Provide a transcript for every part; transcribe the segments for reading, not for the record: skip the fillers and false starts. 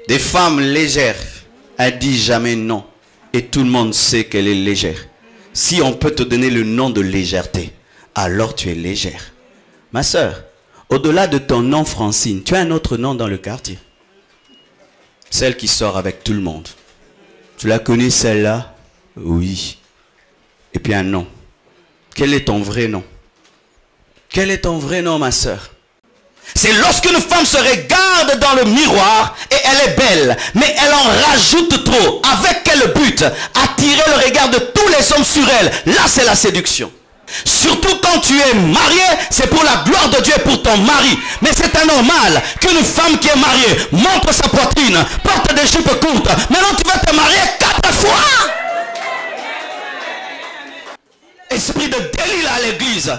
Des femmes légères, elle dit jamais non. Et tout le monde sait qu'elle est légère. Si on peut te donner le nom de légèreté, alors tu es légère. Ma soeur, au-delà de ton nom Francine, tu as un autre nom dans le quartier. Celle qui sort avec tout le monde. Tu l'as connue celle-là? Oui. Et puis un nom. Quel est ton vrai nom? Quel est ton vrai nom, ma soeur? C'est lorsqu'une femme se regarde dans le miroir et elle est belle, mais elle en rajoute trop. Avec quel but? Attirer le regard de tous les hommes sur elle. Là, c'est la séduction. Surtout quand tu es marié, c'est pour la gloire de Dieu et pour ton mari. Mais c'est anormal qu'une femme qui est mariée montre sa poitrine, porte des jupes courtes. Maintenant, tu vas te marier 4 fois. Esprit de Delilah à l'église.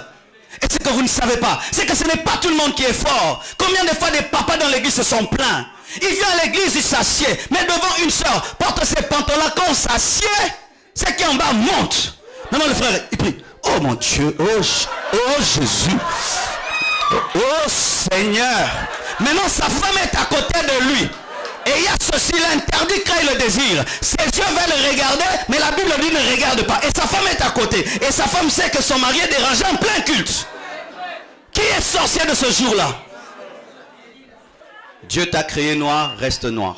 Et ce que vous ne savez pas, c'est que ce n'est pas tout le monde qui est fort. Combien de fois des papas dans l'église se sont plaints? Il vient à l'église, il s'assied. Mais devant une soeur, porte ses pantalons. Quand on s'assied, c'est qui en bas monte. Maintenant le frère, il prie. Oh mon Dieu, oh Jésus, oh Seigneur. Maintenant sa femme est à côté de lui. Et il y a ceci, l'interdit crée le désir. Ses yeux veulent regarder, mais la Bible dit ne regarde pas. Et sa femme est à côté. Et sa femme sait que son mari est dérangé en plein culte. Qui est sorcier de ce jour-là? Dieu t'a créé noir, reste noir.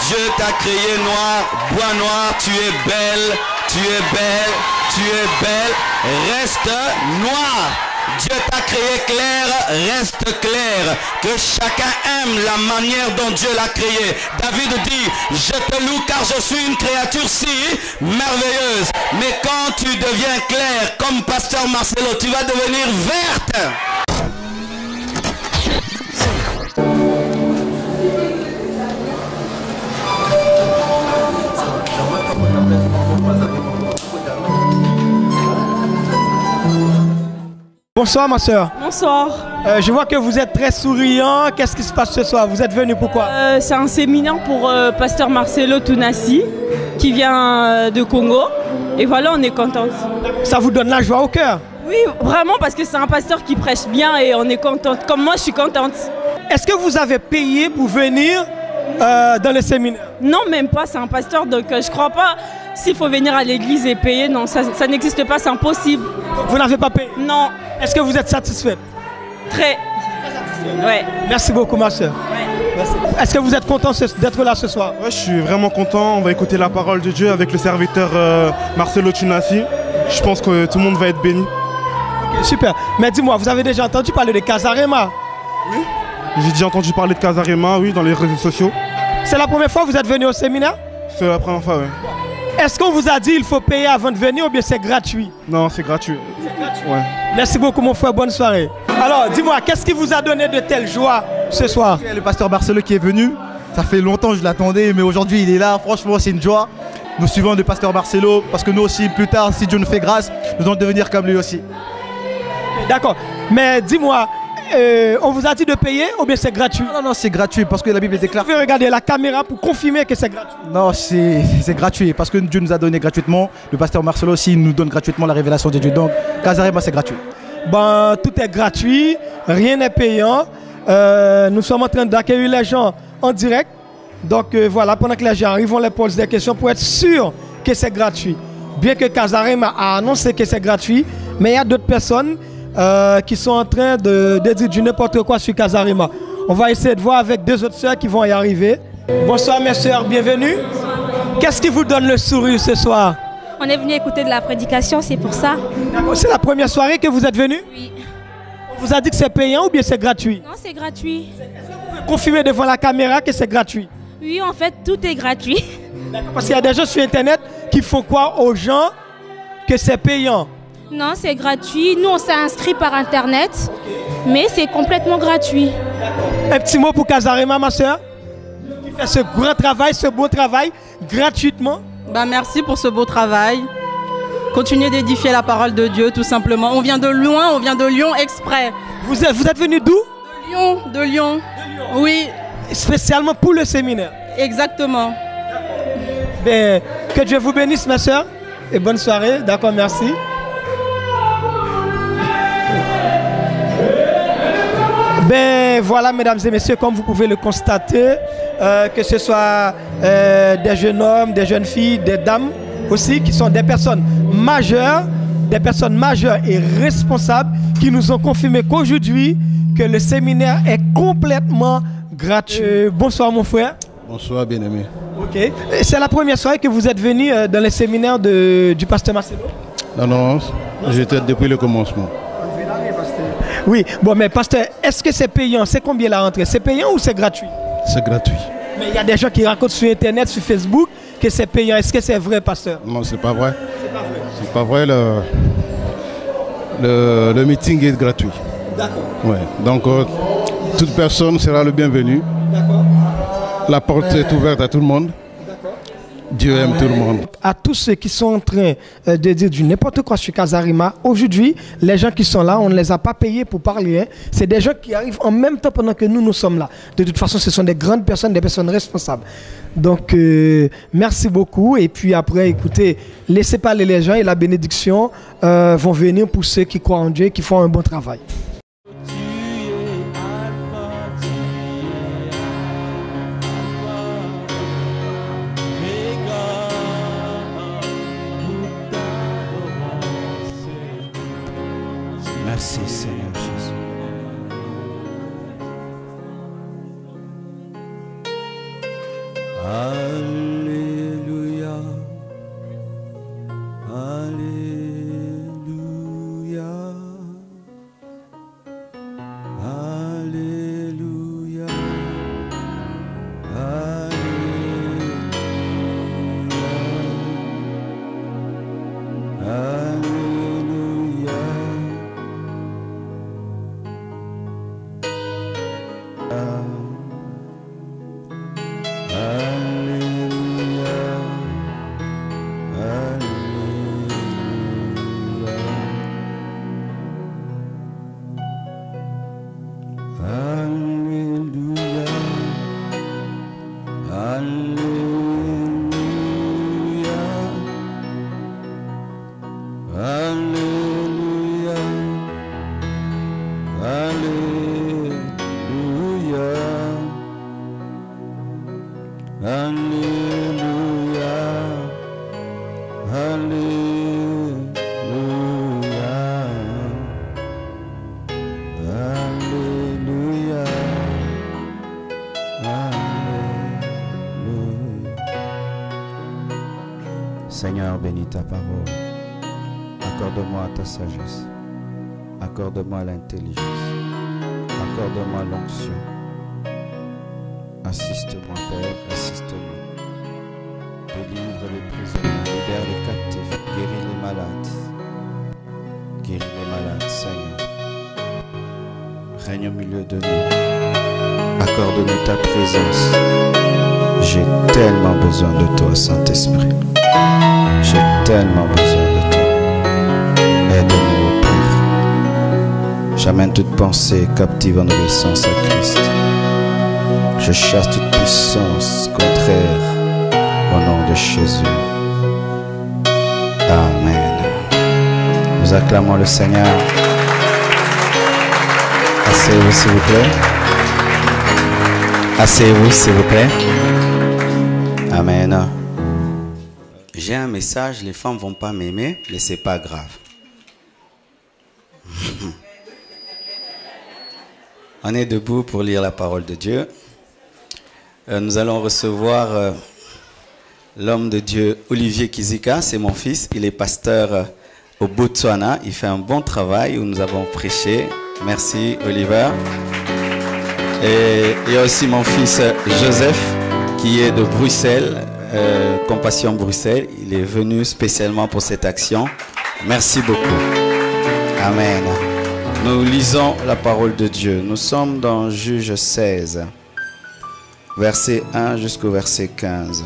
Dieu t'a créé noir, bois noir, tu es belle, tu es belle, tu es belle, reste noir. Dieu t'a créé clair, reste clair. Que chacun aime la manière dont Dieu l'a créé. David dit, je te loue car je suis une créature si merveilleuse. Mais quand tu deviens clair, comme pasteur Marcelo, tu vas devenir verte. Bonsoir ma soeur. Bonsoir. Je vois que vous êtes très souriant. Qu'est-ce qui se passe ce soir? Vous êtes venu pourquoi? C'est un séminaire pour pasteur Marcelo Tunasi qui vient de Congo. Et voilà, on est contents. Ça vous donne la joie au cœur? Oui, vraiment, parce que c'est un pasteur qui prêche bien et on est contente. Comme moi, je suis contente. Est-ce que vous avez payé pour venir dans le séminaire? Non, même pas. C'est un pasteur, donc je crois pas. S'il faut venir à l'église et payer, non, ça n'existe pas, c'est impossible. Vous n'avez pas payé? Non. Est-ce que vous êtes satisfaite? Très. Ouais. Merci beaucoup ma soeur. Ouais. Est-ce que vous êtes content d'être là ce soir? Ouais, je suis vraiment content. On va écouter la parole de Dieu avec le serviteur Marcelo Tunasi. Je pense que tout le monde va être béni. Okay, super. Mais dis-moi, vous avez déjà entendu parler de Casarema? Oui. J'ai déjà entendu parler de Casarema, oui, dans les réseaux sociaux. C'est la première fois que vous êtes venu au séminaire? C'est la première fois, oui. Est-ce qu'on vous a dit qu'il faut payer avant de venir ou bien c'est gratuit? Non, c'est gratuit. C'est gratuit. Ouais. Merci beaucoup mon frère, bonne soirée. Alors, dis-moi, qu'est-ce qui vous a donné de telle joie ce soir? Le pasteur Marcelo qui est venu, ça fait longtemps que je l'attendais, mais aujourd'hui il est là, franchement c'est une joie. Nous suivons le pasteur Marcelo, parce que nous aussi, plus tard, si Dieu nous fait grâce, nous allons devenir comme lui aussi. D'accord, mais dis-moi, on vous a dit de payer ou bien c'est gratuit? Non, non, c'est gratuit, parce que la Bible déclare... Vous pouvez regarder la caméra pour confirmer que c'est gratuit? Non, c'est gratuit, parce que Dieu nous a donné gratuitement, le pasteur Marcelo aussi nous donne gratuitement la révélation de Dieu, donc Casarema c'est gratuit. Ben, tout est gratuit, rien n'est payant. Nous sommes en train d'accueillir les gens en direct. Donc voilà, pendant que les gens arrivent, on les pose des questions pour être sûr que c'est gratuit. Bien que Casarema a annoncé que c'est gratuit, mais il y a d'autres personnes qui sont en train de dire du n'importe quoi sur Casarema. On va essayer de voir avec deux autres sœurs qui vont y arriver. Bonsoir mes sœurs, bienvenue. Qu'est-ce qui vous donne le sourire ce soir? On est venu écouter de la prédication, c'est pour ça. C'est la première soirée que vous êtes venu? Oui. On vous a dit que c'est payant ou bien c'est gratuit? Non, c'est gratuit. Vous pouvez confirmer devant la caméra que c'est gratuit? Oui, en fait, tout est gratuit. Parce qu'il y a des gens sur Internet qui font croire aux gens que c'est payant. Non, c'est gratuit. Nous, on s'est inscrit par Internet, mais c'est complètement gratuit. Un petit mot pour Casarema, ma soeur, qui fait ce grand travail, ce beau travail, gratuitement. Bah, merci pour ce beau travail. Continuez d'édifier la parole de Dieu, tout simplement. On vient de loin, on vient de Lyon exprès. Vous êtes venu d'où? De Lyon, de Lyon. Oui. Spécialement pour le séminaire. Exactement. Ben, que Dieu vous bénisse, ma soeur, et bonne soirée. D'accord, merci. Ben voilà, mesdames et messieurs, comme vous pouvez le constater, que ce soit des jeunes hommes, des jeunes filles, des dames aussi, qui sont des personnes majeures et responsables, qui nous ont confirmé qu'aujourd'hui, que le séminaire est complètement gratuit. Bonsoir mon frère. Bonsoir bien-aimé. Ok. C'est la première soirée que vous êtes venu dans le séminaire du pasteur Marcelo? Non, j'étais depuis le commencement. Oui, bon, mais pasteur, est-ce que c'est payant? C'est combien la rentrée? C'est payant ou c'est gratuit? C'est gratuit. Mais il y a des gens qui racontent sur Internet, sur Facebook, que c'est payant. Est-ce que c'est vrai, pasteur? Non, c'est pas vrai. C'est pas vrai. C'est pas vrai, le meeting est gratuit. D'accord. Ouais. Donc, toute personne sera le bienvenu. D'accord. La porte est ouverte à tout le monde. Dieu aime tout le monde. À tous ceux qui sont en train de dire du n'importe quoi sur Casarima, aujourd'hui, les gens qui sont là, on ne les a pas payés pour parler. Hein. C'est des gens qui arrivent en même temps pendant que nous sommes là. De toute façon, ce sont des grandes personnes, des personnes responsables. Donc, merci beaucoup. Et puis après, écoutez, laissez parler les gens et la bénédiction vont venir pour ceux qui croient en Dieu et qui font un bon travail. Merci Seigneur Jésus. Alléluia. Alléluia. Alléluia. Alléluia. Seigneur, bénis ta parole. Accorde-moi ta sagesse. Accorde-moi l'intelligence. Accorde-moi l'onction. Assiste-moi, Père, assiste-moi. Délivre les prisonniers, libère les captifs, guéris les malades. Guéris les malades, Seigneur. Règne au milieu de nous. Accorde-nous ta présence. J'ai tellement besoin de toi, Saint-Esprit. J'ai tellement besoin de toi. Aide-nous, ô Père. J'amène toute pensée captive en obéissance à Christ. Je chasse toute puissance contraire au nom de Jésus. Amen. Nous acclamons le Seigneur. Asseyez-vous s'il vous plaît. Asseyez-vous s'il vous plaît. Amen. J'ai un message, les femmes ne vont pas m'aimer, mais ce n'est pas grave. On est debout pour lire la parole de Dieu. Nous allons recevoir l'homme de Dieu, Olivier Kizika, c'est mon fils. Il est pasteur au Botswana. Il fait un bon travail où nous avons prêché. Merci Oliver. Et il y a aussi mon fils Joseph qui est de Bruxelles, Compassion Bruxelles. Il est venu spécialement pour cette action. Merci beaucoup. Amen. Nous lisons la parole de Dieu. Nous sommes dans Juge 16, verset 1 jusqu'au verset 15.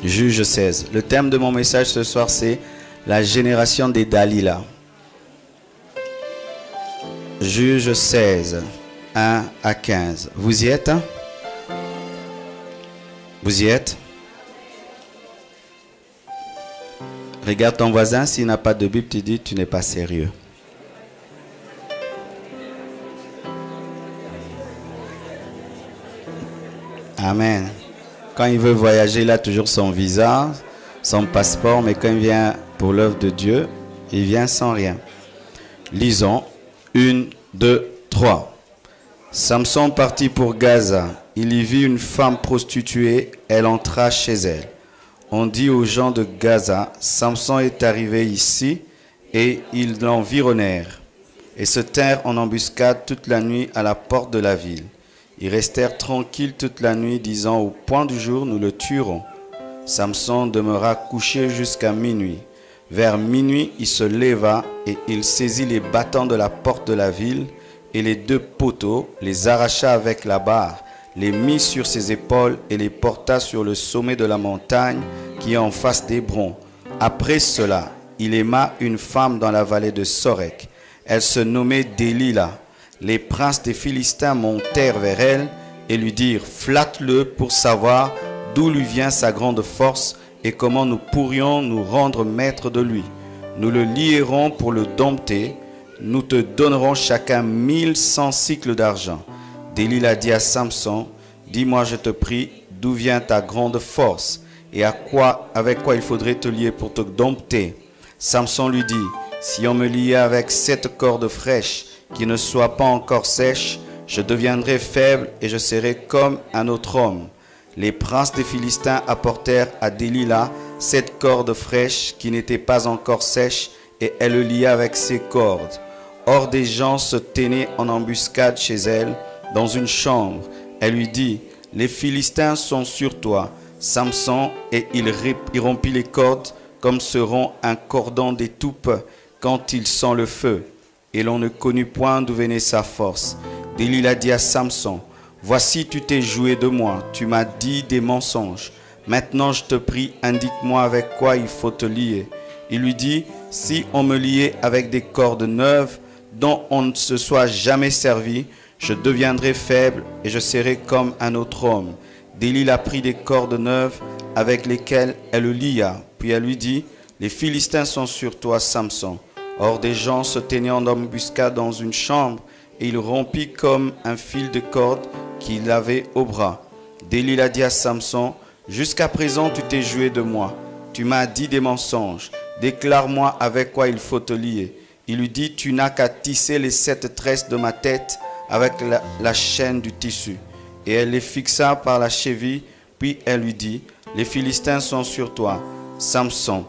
Juge 16. Le thème de mon message ce soir, c'est la génération des Dalila. Juge 16, 1 à 15. Vous y êtes? Vous y êtes? Regarde ton voisin, s'il n'a pas de Bible, tu dis tu n'es pas sérieux. Amen. Quand il veut voyager, il a toujours son visa, son passeport, mais quand il vient pour l'œuvre de Dieu, il vient sans rien. Lisons 1, 2, 3. Samson partit pour Gaza. Il y vit une femme prostituée. Elle entra chez elle. On dit aux gens de Gaza, Samson est arrivé ici, et ils l'environnèrent et se tinrent en embuscade toute la nuit à la porte de la ville. Ils restèrent tranquilles toute la nuit, disant au point du jour, nous le tuerons. Samson demeura couché jusqu'à minuit. Vers minuit, il se leva et il saisit les battants de la porte de la ville et les 2 poteaux, les arracha avec la barre, les mit sur ses épaules et les porta sur le sommet de la montagne qui est en face d'Hébron. Après cela, il aima une femme dans la vallée de Sorek. Elle se nommait Délila. Les princes des Philistins montèrent vers elle et lui dirent, flatte-le pour savoir d'où lui vient sa grande force et comment nous pourrions nous rendre maîtres de lui. Nous le lierons pour le dompter. Nous te donnerons chacun 1100 cycles d'argent. Délila dit à Samson, dis-moi, je te prie, d'où vient ta grande force et avec quoi il faudrait te lier pour te dompter. Samson lui dit, si on me liait avec 7 cordes fraîches qui ne soient pas encore sèches, je deviendrai faible et je serai comme un autre homme. Les princes des Philistins apportèrent à Délila 7 cordes fraîches qui n'étaient pas encore sèches et elle le lia avec ces cordes. Or des gens se tenaient en embuscade chez elle dans une chambre. Elle lui dit, les Philistins sont sur toi. Samson, et il rompit les cordes comme se rompt un cordon d'étoupe quand il sent le feu. Et l'on ne connut point d'où venait sa force. Délila dit à Samson, voici tu t'es joué de moi, tu m'as dit des mensonges. Maintenant je te prie, indique-moi avec quoi il faut te lier. Il lui dit, si on me liait avec des cordes neuves dont on ne se soit jamais servi, je deviendrai faible et je serai comme un autre homme. Délila prit des cordes neuves avec lesquelles elle le lia. Puis elle lui dit, les Philistins sont sur toi, Samson. Or des gens se tenaient en embuscade dans une chambre et il rompit comme un fil de corde qu'il avait au bras. Délila dit à Samson, jusqu'à présent tu t'es joué de moi. Tu m'as dit des mensonges. Déclare-moi avec quoi il faut te lier. Il lui dit, tu n'as qu'à tisser les 7 tresses de ma tête avec la chaîne du tissu. Et elle les fixa par la cheville, puis elle lui dit, les Philistins sont sur toi, Samson.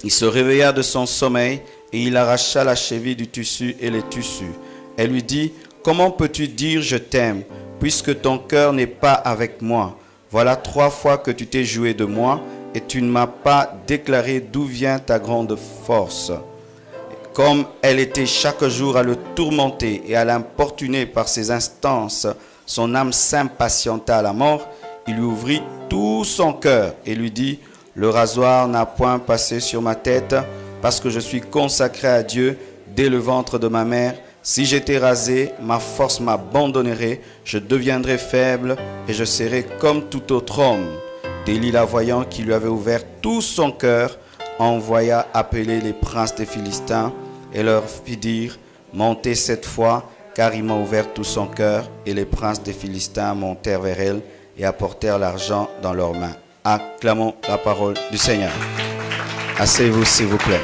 Il se réveilla de son sommeil et il arracha la cheville du tissu et les tissus. Elle lui dit, comment peux-tu dire je t'aime, puisque ton cœur n'est pas avec moi? Voilà 3 fois que tu t'es joué de moi et tu ne m'as pas déclaré d'où vient ta grande force. Comme elle était chaque jour à le tourmenter et à l'importuner par ses instances, son âme s'impatienta à la mort. Il lui ouvrit tout son cœur et lui dit, le rasoir n'a point passé sur ma tête, parce que je suis consacré à Dieu dès le ventre de ma mère. Si j'étais rasé, ma force m'abandonnerait, je deviendrais faible et je serais comme tout autre homme. Délila, voyant qu'il lui avait ouvert tout son cœur, envoya appeler les princes des Philistins et leur fit dire, montez cette fois, car il m'a ouvert tout son cœur. Et les princes des Philistins montèrent vers elle et apportèrent l'argent dans leurs mains. Acclamons la parole du Seigneur. Asseyez-vous s'il vous plaît.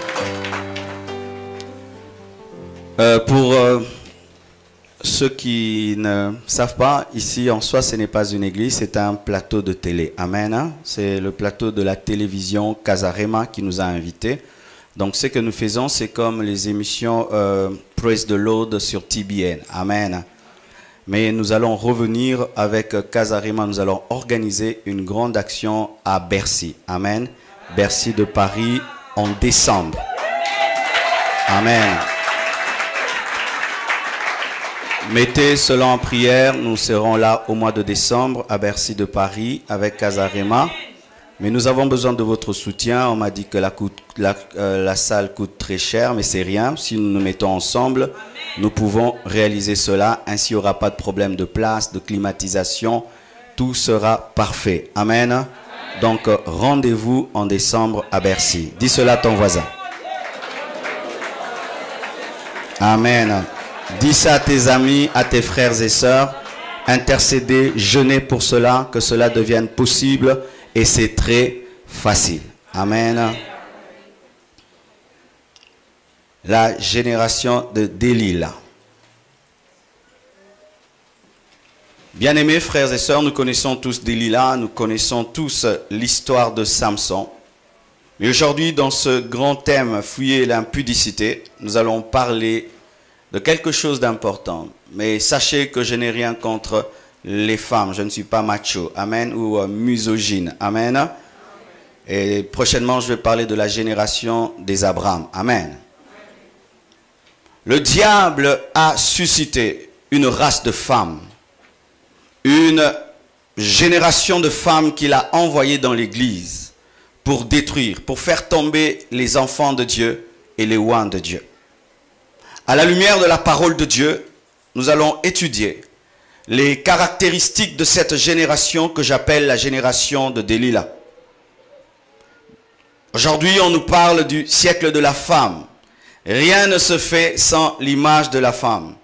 Pour ceux qui ne savent pas, ici en soi ce n'est pas une église, c'est un plateau de télé. Amen. Hein? C'est le plateau de la télévision Casarema qui nous a invités. Donc ce que nous faisons, c'est comme les émissions Praise the Lord sur TBN. Amen. Mais nous allons revenir avec Casarema, nous allons organiser une grande action à Bercy. Amen. Bercy de Paris en décembre. Amen. Mettez cela en prière, nous serons là au mois de décembre à Bercy de Paris avec Casarema. Mais nous avons besoin de votre soutien. On m'a dit que la salle coûte très cher, mais c'est rien. Si nous nous mettons ensemble, nous pouvons réaliser cela. Ainsi, il n'y aura pas de problème de place, de climatisation. Tout sera parfait. Amen. Donc, rendez-vous en décembre à Bercy. Dis cela à ton voisin. Amen. Dis ça à tes amis, à tes frères et sœurs. intercéder, jeûner pour cela, que cela devienne possible. Et c'est très facile. Amen. La génération de Delilah. Bien-aimés frères et sœurs, nous connaissons tous Delilah, nous connaissons tous l'histoire de Samson. Mais aujourd'hui, dans ce grand thème, fouiller l'impudicité, nous allons parler de quelque chose d'important. Mais sachez que je n'ai rien contre les femmes, je ne suis pas macho, amen, ou misogyne, amen. Et prochainement, je vais parler de la génération des Abraham, amen. Le diable a suscité une race de femmes, une génération de femmes qu'il a envoyées dans l'église pour détruire, pour faire tomber les enfants de Dieu et les oints de Dieu. À la lumière de la parole de Dieu, nous allons étudier les caractéristiques de cette génération que j'appelle la génération de Delilah. Aujourd'hui, on nous parle du siècle de la femme. Rien ne se fait sans l'image de la femme.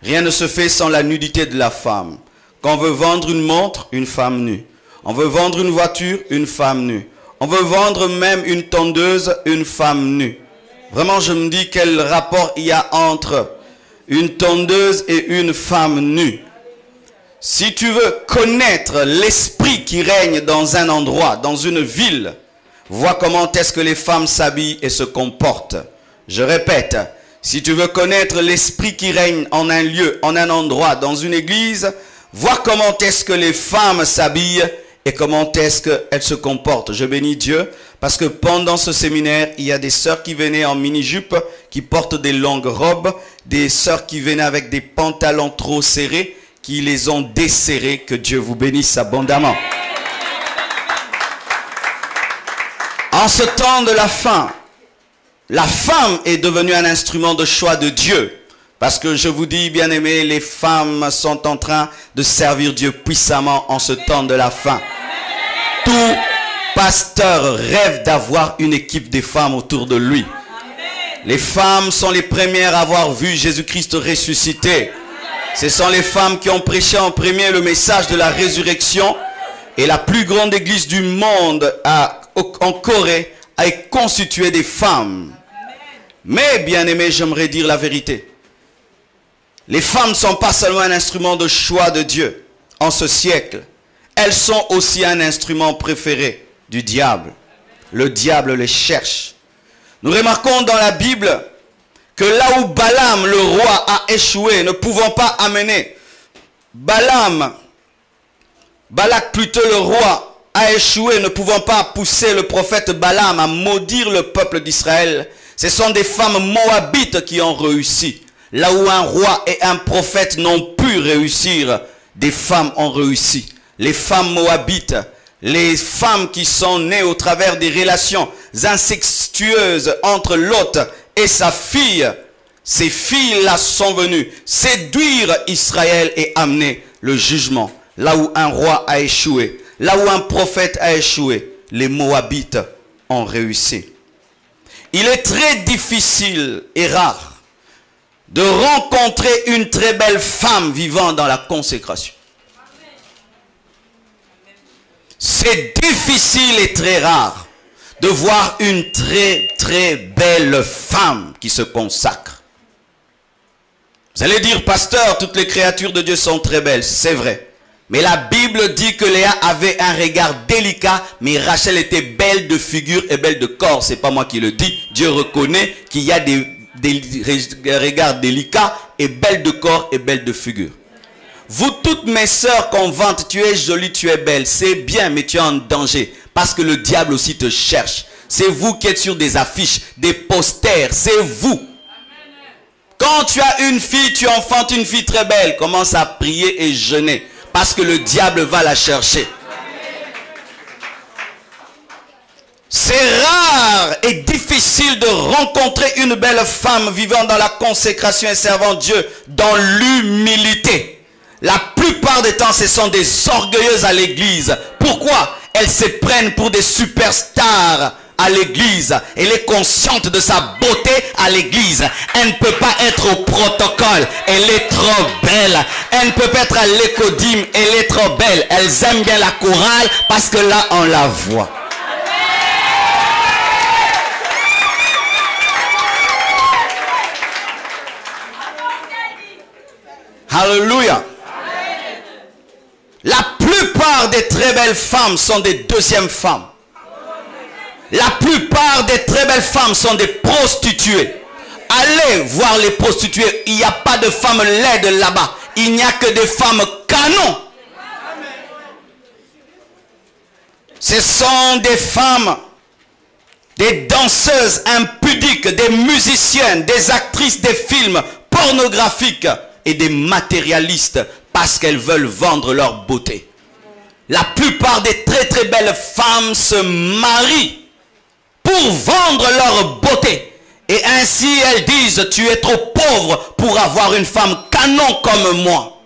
Rien ne se fait sans la nudité de la femme. Quand on veut vendre une montre, une femme nue. On veut vendre une voiture, une femme nue. On veut vendre même une tondeuse, une femme nue. Vraiment, je me dis quel rapport il y a entre une tondeuse et une femme nue. Si tu veux connaître l'esprit qui règne dans un endroit, dans une ville, vois comment est-ce que les femmes s'habillent et se comportent. Je répète, si tu veux connaître l'esprit qui règne en un lieu, en un endroit, dans une église, vois comment est-ce que les femmes s'habillent et comment est-ce qu'elles se comportent. Je bénis Dieu parce que pendant ce séminaire, il y a des sœurs qui venaient en mini-jupe, qui portent des longues robes, des sœurs qui venaient avec des pantalons trop serrés, qui les ont desserrés. Que Dieu vous bénisse abondamment. En ce temps de la fin, la femme est devenue un instrument de choix de Dieu. Parce que je vous dis, bien-aimés, les femmes sont en train de servir Dieu puissamment en ce temps de la fin. Tout pasteur rêve d'avoir une équipe de femmes autour de lui. Les femmes sont les premières à avoir vu Jésus-Christ ressuscité. Ce sont les femmes qui ont prêché en premier le message de la résurrection. Et la plus grande église du monde en Corée a été constituée des femmes. Mais, bien-aimés, j'aimerais dire la vérité. Les femmes ne sont pas seulement un instrument de choix de Dieu en ce siècle. Elles sont aussi un instrument préféré du diable. Le diable les cherche. Nous remarquons dans la Bible que là où Balaam, le roi, a échoué, ne pouvant pas amener Balak plutôt le roi, a échoué, ne pouvant pas pousser le prophète Balaam à maudire le peuple d'Israël. Ce sont des femmes moabites qui ont réussi. Là où un roi et un prophète n'ont pu réussir, des femmes ont réussi. Les femmes moabites, les femmes qui sont nées au travers des relations incestueuses entre Lot et sa fille, ces filles-là sont venues séduire Israël et amener le jugement. Là où un roi a échoué, là où un prophète a échoué, les Moabites ont réussi. Il est très difficile et rare de rencontrer une très belle femme vivant dans la consécration. C'est difficile et très rare de voir une très belle femme qui se consacre. Vous allez dire, pasteur, toutes les créatures de Dieu sont très belles. C'est vrai. Mais la Bible dit que Léa avait un regard délicat, mais Rachel était belle de figure et belle de corps. C'est pas moi qui le dis. Dieu reconnaît qu'il y a des regards délicats et belle de corps et belle de figure. Vous toutes mes sœurs qu'on vante, tu es jolie, tu es belle, c'est bien, mais tu es en danger parce que le diable aussi te cherche. C'est vous qui êtes sur des affiches, des posters, c'est vous. Quand tu as une fille, tu enfantes une fille très belle, commence à prier et jeûner parce que le diable va la chercher. C'est rare et difficile de rencontrer une belle femme vivant dans la consécration et servant Dieu dans l'humilité. La plupart des temps, ce sont des orgueilleuses à l'église. Pourquoi? Elles se prennent pour des superstars à l'église. Elle est consciente de sa beauté à l'église. Elle ne peut pas être au protocole. Elle est trop belle. Elle ne peut pas être à l'écodime. Elle est trop belle. Elles aiment bien la chorale parce que là, on la voit. Alléluia. La plupart des très belles femmes sont des deuxièmes femmes. La plupart des très belles femmes sont des prostituées. Allez voir les prostituées. Il n'y a pas de femmes laides là-bas. Il n'y a que des femmes canons. Ce sont des femmes, des danseuses impudiques, des musiciennes, des actrices des films pornographiques et des matérialistes parce qu'elles veulent vendre leur beauté. La plupart des très très belles femmes se marient pour vendre leur beauté. Et ainsi elles disent, tu es trop pauvre pour avoir une femme canon comme moi.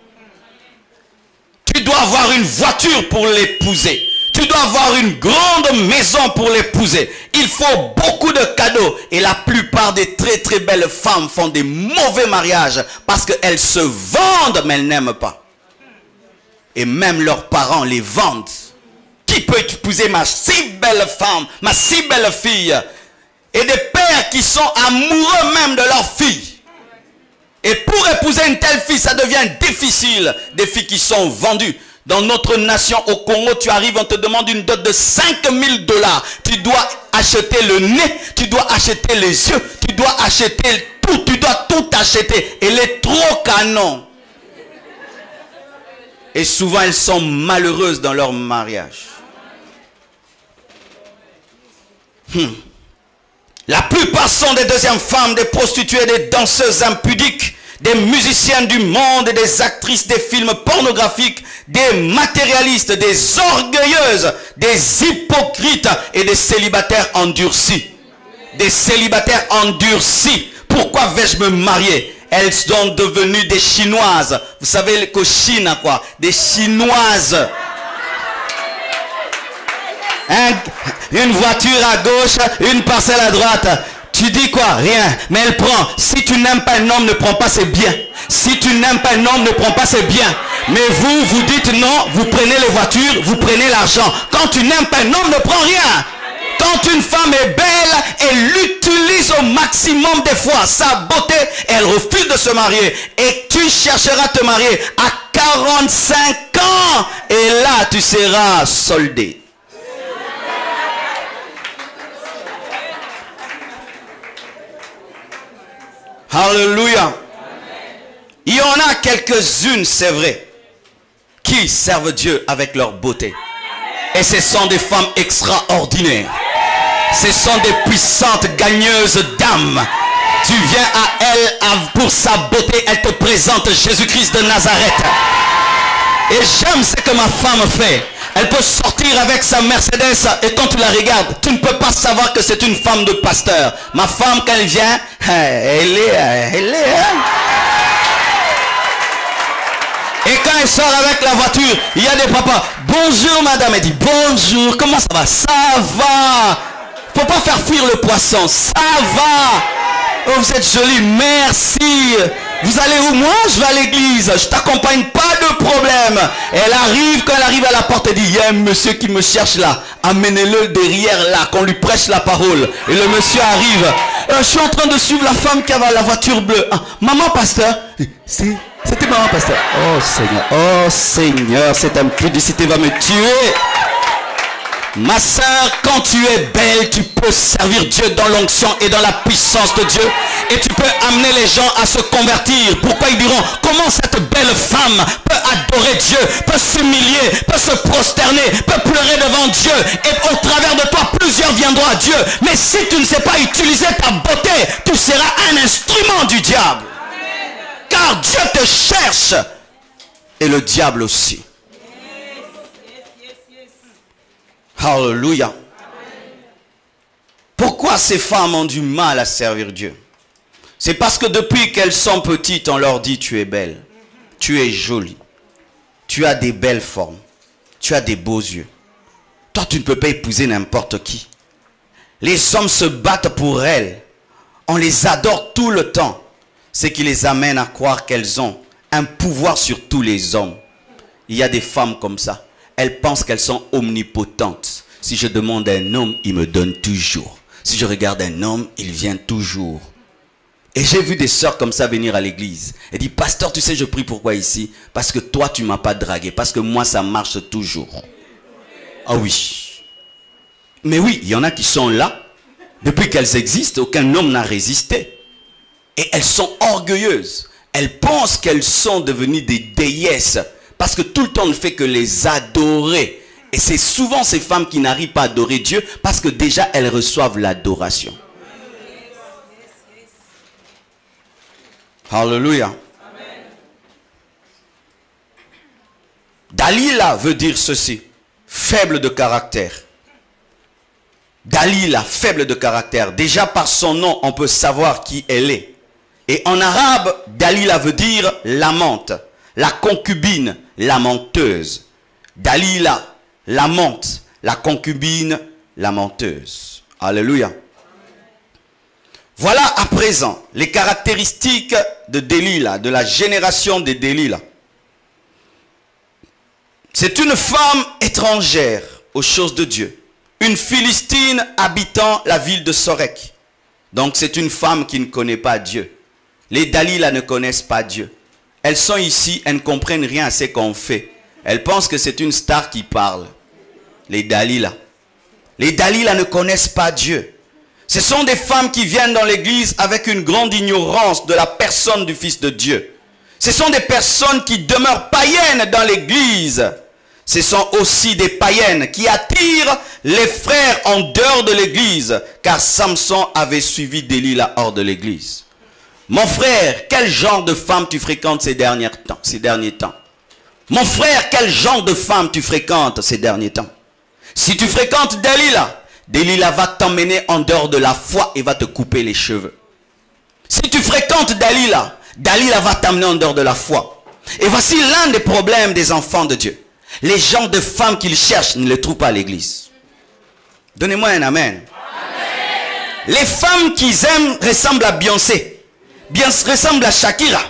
Tu dois avoir une voiture pour l'épouser. Tu dois avoir une grande maison pour l'épouser. Il faut beaucoup de cadeaux. Et la plupart des très très belles femmes font des mauvais mariages parce qu'elles se vendent mais elles n'aiment pas. Et même leurs parents les vendent. Qui peut épouser ma si belle femme, ma si belle fille? Et des pères qui sont amoureux même de leur fille. Et pour épouser une telle fille, ça devient difficile. Des filles qui sont vendues. Dans notre nation, au Congo, tu arrives, on te demande une dot de 5000 $. Tu dois acheter le nez, tu dois acheter les yeux, tu dois acheter tout, tu dois tout acheter. Elle est trop canon. Et souvent, elles sont malheureuses dans leur mariage. La plupart sont des deuxièmes femmes, des prostituées, des danseuses impudiques, des musiciennes du monde et des actrices des films pornographiques, des matérialistes, des orgueilleuses, des hypocrites et des célibataires endurcis. Des célibataires endurcis. Pourquoi vais-je me marier? Elles sont devenues des Chinoises. Vous savez qu'au Chine, quoi? Des Chinoises. Une voiture à gauche, une parcelle à droite. Tu dis quoi? Rien. Mais elle prend. Si tu n'aimes pas un homme, ne prends pas, c'est bien. Si tu n'aimes pas un homme, ne prends pas, c'est bien. Mais vous, vous dites non, vous prenez les voitures, vous prenez l'argent. Quand tu n'aimes pas un homme, ne prends rien. Quand une femme est belle, elle l'utilise au maximum des fois. Sa beauté, elle refuse de se marier. Et tu chercheras à te marier à 45 ans. Et là, tu seras soldé. Alléluia. Il y en a quelques-unes, c'est vrai, qui servent Dieu avec leur beauté. Et ce sont des femmes extraordinaires. Ce sont des puissantes gagneuses d'âme. Tu viens à elle pour sa beauté. Elle te présente Jésus-Christ de Nazareth. Et j'aime ce que ma femme fait. Elle peut sortir avec sa Mercedes et quand tu la regardes, tu ne peux pas savoir que c'est une femme de pasteur. Ma femme, quand elle vient, elle est. Et quand elle sort avec la voiture, il y a des papas. Bonjour madame, elle dit bonjour, comment ça va? Ça va. Faut pas faire fuir le poisson, ça va. Oh, vous êtes jolie, merci. Vous allez où? Moi, je vais à l'église. Je t'accompagne, pas de problème. Elle arrive, quand elle arrive à la porte, elle dit, il y a un monsieur qui me cherche là. Amenez-le derrière là, qu'on lui prêche la parole. Et le monsieur arrive. Je suis en train de suivre la femme qui avait la voiture bleue. Ah, maman pasteur. C'était maman pasteur. Oh Seigneur, cette impudicité va me tuer. Ma soeur, quand tu es belle, tu peux servir Dieu dans l'onction et dans la puissance de Dieu. Et tu peux amener les gens à se convertir. Pourquoi ils diront, comment cette belle femme peut adorer Dieu, peut s'humilier, peut se prosterner, peut pleurer devant Dieu. Et au travers de toi, plusieurs viendront à Dieu. Mais si tu ne sais pas utiliser ta beauté, tu seras un instrument du diable. Car Dieu te cherche. Et le diable aussi. Alléluia. Pourquoi ces femmes ont du mal à servir Dieu? C'est parce que depuis qu'elles sont petites, on leur dit tu es belle, tu es jolie, tu as des belles formes, tu as des beaux yeux. Toi, tu ne peux pas épouser n'importe qui. Les hommes se battent pour elles. On les adore tout le temps. Ce qui les amène à croire qu'elles ont un pouvoir sur tous les hommes. Il y a des femmes comme ça. Elles pensent qu'elles sont omnipotentes. Si je demande à un homme, il me donne toujours. Si je regarde un homme, il vient toujours. Et j'ai vu des sœurs comme ça venir à l'église. Elle dit, pasteur, tu sais, je prie pourquoi ici? Parce que toi, tu ne m'as pas dragué. Parce que moi, ça marche toujours. Ah oui. Mais oui, il y en a qui sont là. Depuis qu'elles existent, aucun homme n'a résisté. Et elles sont orgueilleuses. Elles pensent qu'elles sont devenues des déesses. Parce que tout le temps, on ne fait que les adorer. Et c'est souvent ces femmes qui n'arrivent pas à adorer Dieu. Parce que déjà, elles reçoivent l'adoration. Alléluia. Dalila veut dire ceci. Faible de caractère. Dalila, faible de caractère. Déjà par son nom, on peut savoir qui elle est. Et en arabe, Dalila veut dire l'amante, la concubine, la menteuse. Dalila, l'amante, la concubine, la menteuse. Alléluia. Voilà à présent les caractéristiques de Dalila, de la génération de Dalila. C'est une femme étrangère aux choses de Dieu. Une Philistine habitant la ville de Sorek. Donc c'est une femme qui ne connaît pas Dieu. Les Dalila ne connaissent pas Dieu. Elles sont ici, elles ne comprennent rien à ce qu'on fait. Elles pensent que c'est une star qui parle. Les Dalila. Les Dalila ne connaissent pas Dieu. Ce sont des femmes qui viennent dans l'église avec une grande ignorance de la personne du Fils de Dieu. Ce sont des personnes qui demeurent païennes dans l'église. Ce sont aussi des païennes qui attirent les frères en dehors de l'église. Car Samson avait suivi Dalila hors de l'église. Mon frère, quel genre de femme tu fréquentes ces derniers temps? Mon frère, quel genre de femme tu fréquentes ces derniers temps? Si tu fréquentes Dalila, Dalila va t'emmener en dehors de la foi et va te couper les cheveux. Si tu fréquentes Dalila, Dalila va t'amener en dehors de la foi. Et voici l'un des problèmes des enfants de Dieu. Les genres de femmes qu'ils cherchent ne les trouvent pas à l'église. Donnez-moi un amen. Amen. Les femmes qu'ils aiment ressemblent à Beyoncé, ressemblent à Shakira,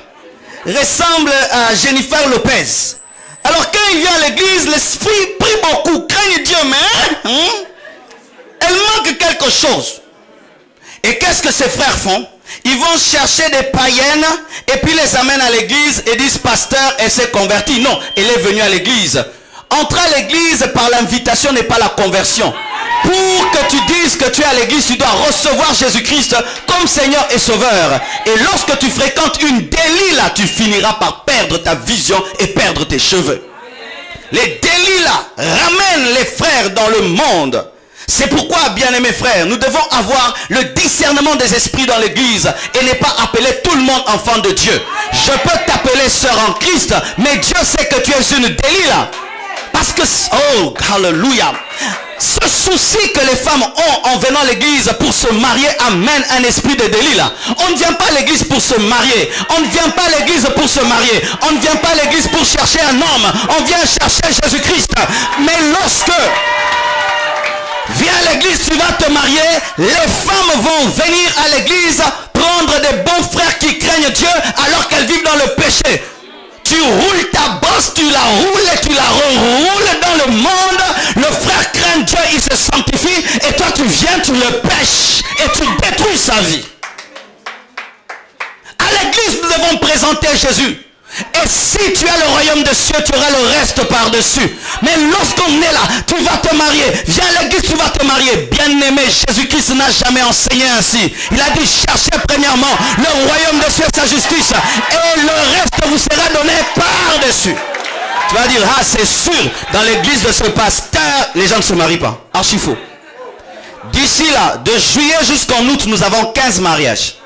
ressemblent à Jennifer Lopez. Alors quand il vient à l'église, l'esprit prie beaucoup, craigne Dieu, mais elle manque quelque chose. Et qu'est-ce que ces frères font? Ils vont chercher des païennes et puis les amènent à l'église et disent, pasteur, elle s'est convertie. Non, elle est venue à l'église. Entrer à l'église par l'invitation n'est pas la conversion. Pour que tu dises que tu es à l'église, tu dois recevoir Jésus-Christ comme Seigneur et Sauveur. Et lorsque tu fréquentes une Dalila, tu finiras par perdre ta vision et perdre tes cheveux. Les Dalila ramènent les frères dans le monde. C'est pourquoi, bien-aimés frères, nous devons avoir le discernement des esprits dans l'église et ne pas appeler tout le monde enfant de Dieu. Je peux t'appeler sœur en Christ, mais Dieu sait que tu es une Dalila. Parce que, oh, alléluia, ce souci que les femmes ont en venant à l'église pour se marier amène un esprit de Dalila. On ne vient pas à l'église pour se marier. On ne vient pas à l'église pour se marier. On ne vient pas à l'église pour chercher un homme. On vient chercher Jésus-Christ. Mais lorsque viens à l'église, tu vas te marier, les femmes vont venir à l'église prendre des bons frères qui craignent Dieu alors qu'elles vivent dans le péché. Tu roules ta bosse, tu la roules et tu la reroules dans le monde. Le frère craint Dieu, il se sanctifie et toi tu viens, tu le pêches et tu détruis sa vie. À l'église, nous devons présenter Jésus. Et si tu as le royaume des cieux, tu auras le reste par-dessus. Mais lorsqu'on est là, tu vas te marier. Viens à l'église, tu vas te marier. Bien-aimé, Jésus-Christ n'a jamais enseigné ainsi. Il a dit, cherchez premièrement le royaume des cieux et sa justice. Et le reste vous sera donné par-dessus. Tu vas dire, ah c'est sûr, dans l'église de ce pasteur, les gens ne se marient pas. Archi faux. D'ici là, de juillet jusqu'en août, nous avons 15 mariages.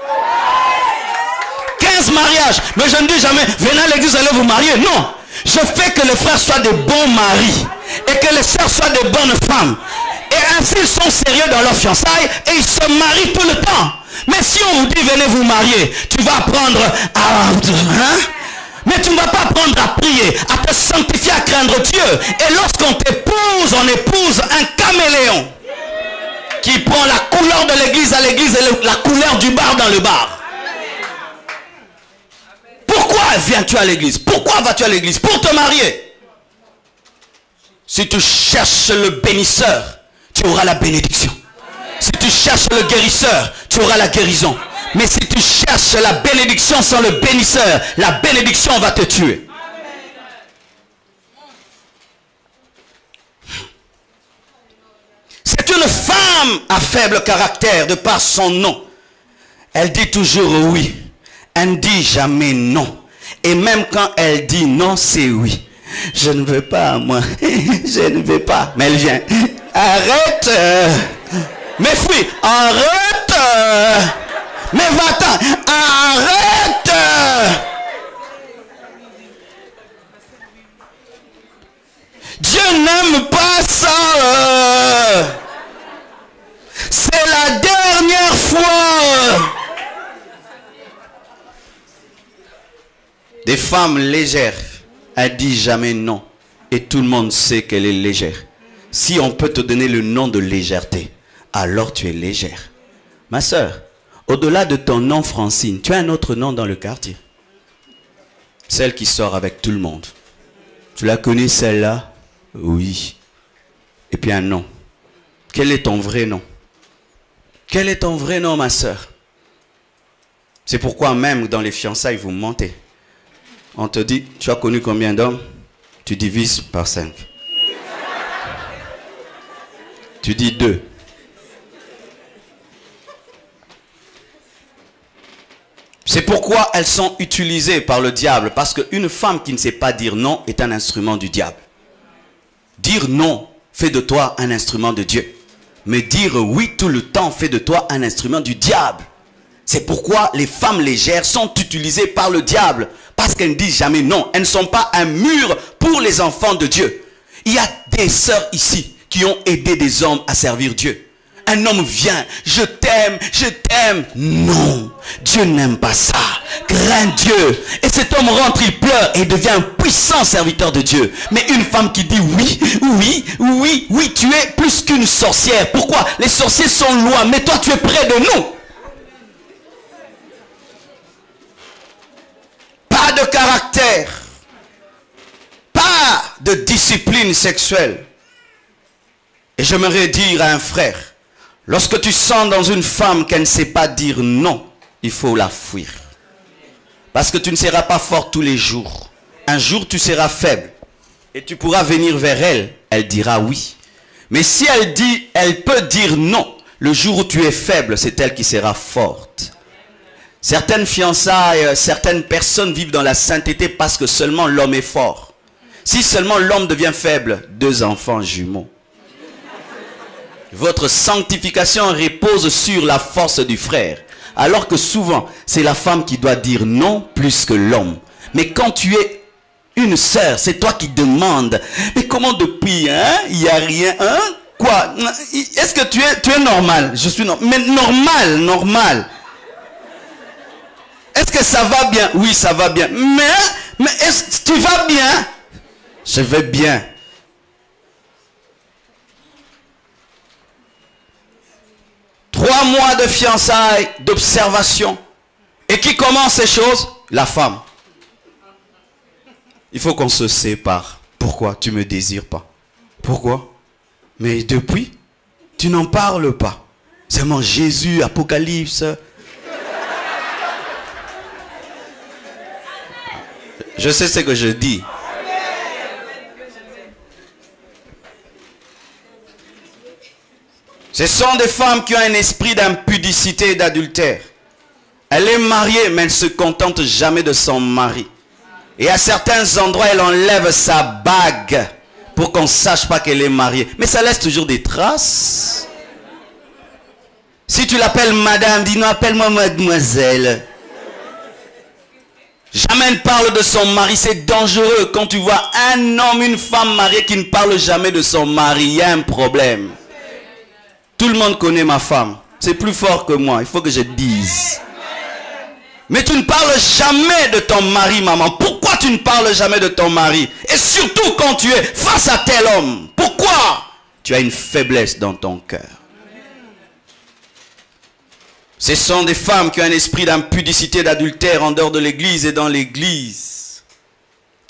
15 mariages. Mais je ne dis jamais, venez à l'église, allez vous marier. Non. Je fais que les frères soient de bons maris. Et que les sœurs soient de bonnes femmes. Et ainsi, ils sont sérieux dans leur fiançailles. Et ils se marient tout le temps. Mais si on vous dit, venez vous marier, tu vas apprendre à... Mais tu ne vas pas apprendre à prier, à te sanctifier, à craindre Dieu. Et lorsqu'on t'épouse, on épouse un caméléon. Qui il prend la couleur de l'église à l'église et la couleur du bar dans le bar. Pourquoi viens-tu à l'église? Pourquoi vas-tu à l'église? Pour te marier. Si tu cherches le bénisseur, tu auras la bénédiction. Si tu cherches le guérisseur, tu auras la guérison. Mais si tu cherches la bénédiction sans le bénisseur, la bénédiction va te tuer. C'est une femme à faible caractère de par son nom. Elle dit toujours oui. Elle ne dit jamais non. Et même quand elle dit non, c'est oui. Je ne veux pas, moi. Je ne veux pas. Mais elle vient. Arrête. Mais fuis. Arrête. Mais va-t'en. Arrête. Dieu n'aime pas ça. C'est la dernière fois. Des femmes légères, elle dit jamais non. Et tout le monde sait qu'elle est légère. Si on peut te donner le nom de légèreté, alors tu es légère. Ma soeur, au-delà de ton nom Francine, tu as un autre nom dans le quartier. Celle qui sort avec tout le monde. Tu la connais celle-là? Oui. Et puis un nom. Quel est ton vrai nom? Quel est ton vrai nom, ma soeur? C'est pourquoi même dans les fiançailles, vous mentez. On te dit, tu as connu combien d'hommes? Tu divises par 5. Tu dis 2. C'est pourquoi elles sont utilisées par le diable. Parce qu'une femme qui ne sait pas dire non est un instrument du diable. Dire non fait de toi un instrument de Dieu. Mais dire oui tout le temps fait de toi un instrument du diable. C'est pourquoi les femmes légères sont utilisées par le diable. Parce qu'elles ne disent jamais non. Elles ne sont pas un mur pour les enfants de Dieu. Il y a des sœurs ici qui ont aidé des hommes à servir Dieu. Un homme vient, je t'aime, je t'aime. Non, Dieu n'aime pas ça. Crains Dieu. Et cet homme rentre, il pleure et devient un puissant serviteur de Dieu. Mais une femme qui dit oui, oui, oui, oui, tu es plus qu'une sorcière. Pourquoi? Les sorciers sont loin, mais toi tu es près de nous. Pas de caractère, pas de discipline sexuelle. Et j'aimerais dire à un frère, lorsque tu sens dans une femme qu'elle ne sait pas dire non, il faut la fuir. Parce que tu ne seras pas fort tous les jours. Un jour tu seras faible et tu pourras venir vers elle, elle dira oui. Mais si elle dit, elle peut dire non, le jour où tu es faible, c'est elle qui sera forte. Certaines fiançailles, certaines personnes vivent dans la sainteté parce que seulement l'homme est fort. Si seulement l'homme devient faible, 2 enfants jumeaux. Votre sanctification repose sur la force du frère. Alors que souvent, c'est la femme qui doit dire non plus que l'homme. Mais quand tu es une sœur, c'est toi qui demandes. Mais comment depuis, hein? Il n'y a rien, hein? Quoi? Est-ce que tu es normal? Je suis normal. Mais normal. Est-ce que ça va bien? Oui, ça va bien. Mais est-ce que tu vas bien? Je vais bien. Trois mois de fiançailles, d'observation. Et qui commence ces choses? La femme. Il faut qu'on se sépare. Pourquoi? Tu ne me désires pas. Pourquoi? Mais depuis, tu n'en parles pas. Seulement Jésus, Apocalypse. Je sais ce que je dis. Ce sont des femmes qui ont un esprit d'impudicité et d'adultère. Elle est mariée, mais elle ne se contente jamais de son mari. Et à certains endroits, elle enlève sa bague pour qu'on ne sache pas qu'elle est mariée. Mais ça laisse toujours des traces. Si tu l'appelles madame, dis non, appelle-moi mademoiselle. Jamais elle ne parle de son mari. C'est dangereux quand tu vois un homme, une femme mariée qui ne parle jamais de son mari. Il y a un problème. Tout le monde connaît ma femme. C'est plus fort que moi. Il faut que je dise. Mais tu ne parles jamais de ton mari, maman. Pourquoi tu ne parles jamais de ton mari? Et surtout quand tu es face à tel homme. Pourquoi? Tu as une faiblesse dans ton cœur. Ce sont des femmes qui ont un esprit d'impudicité, d'adultère en dehors de l'église et dans l'église.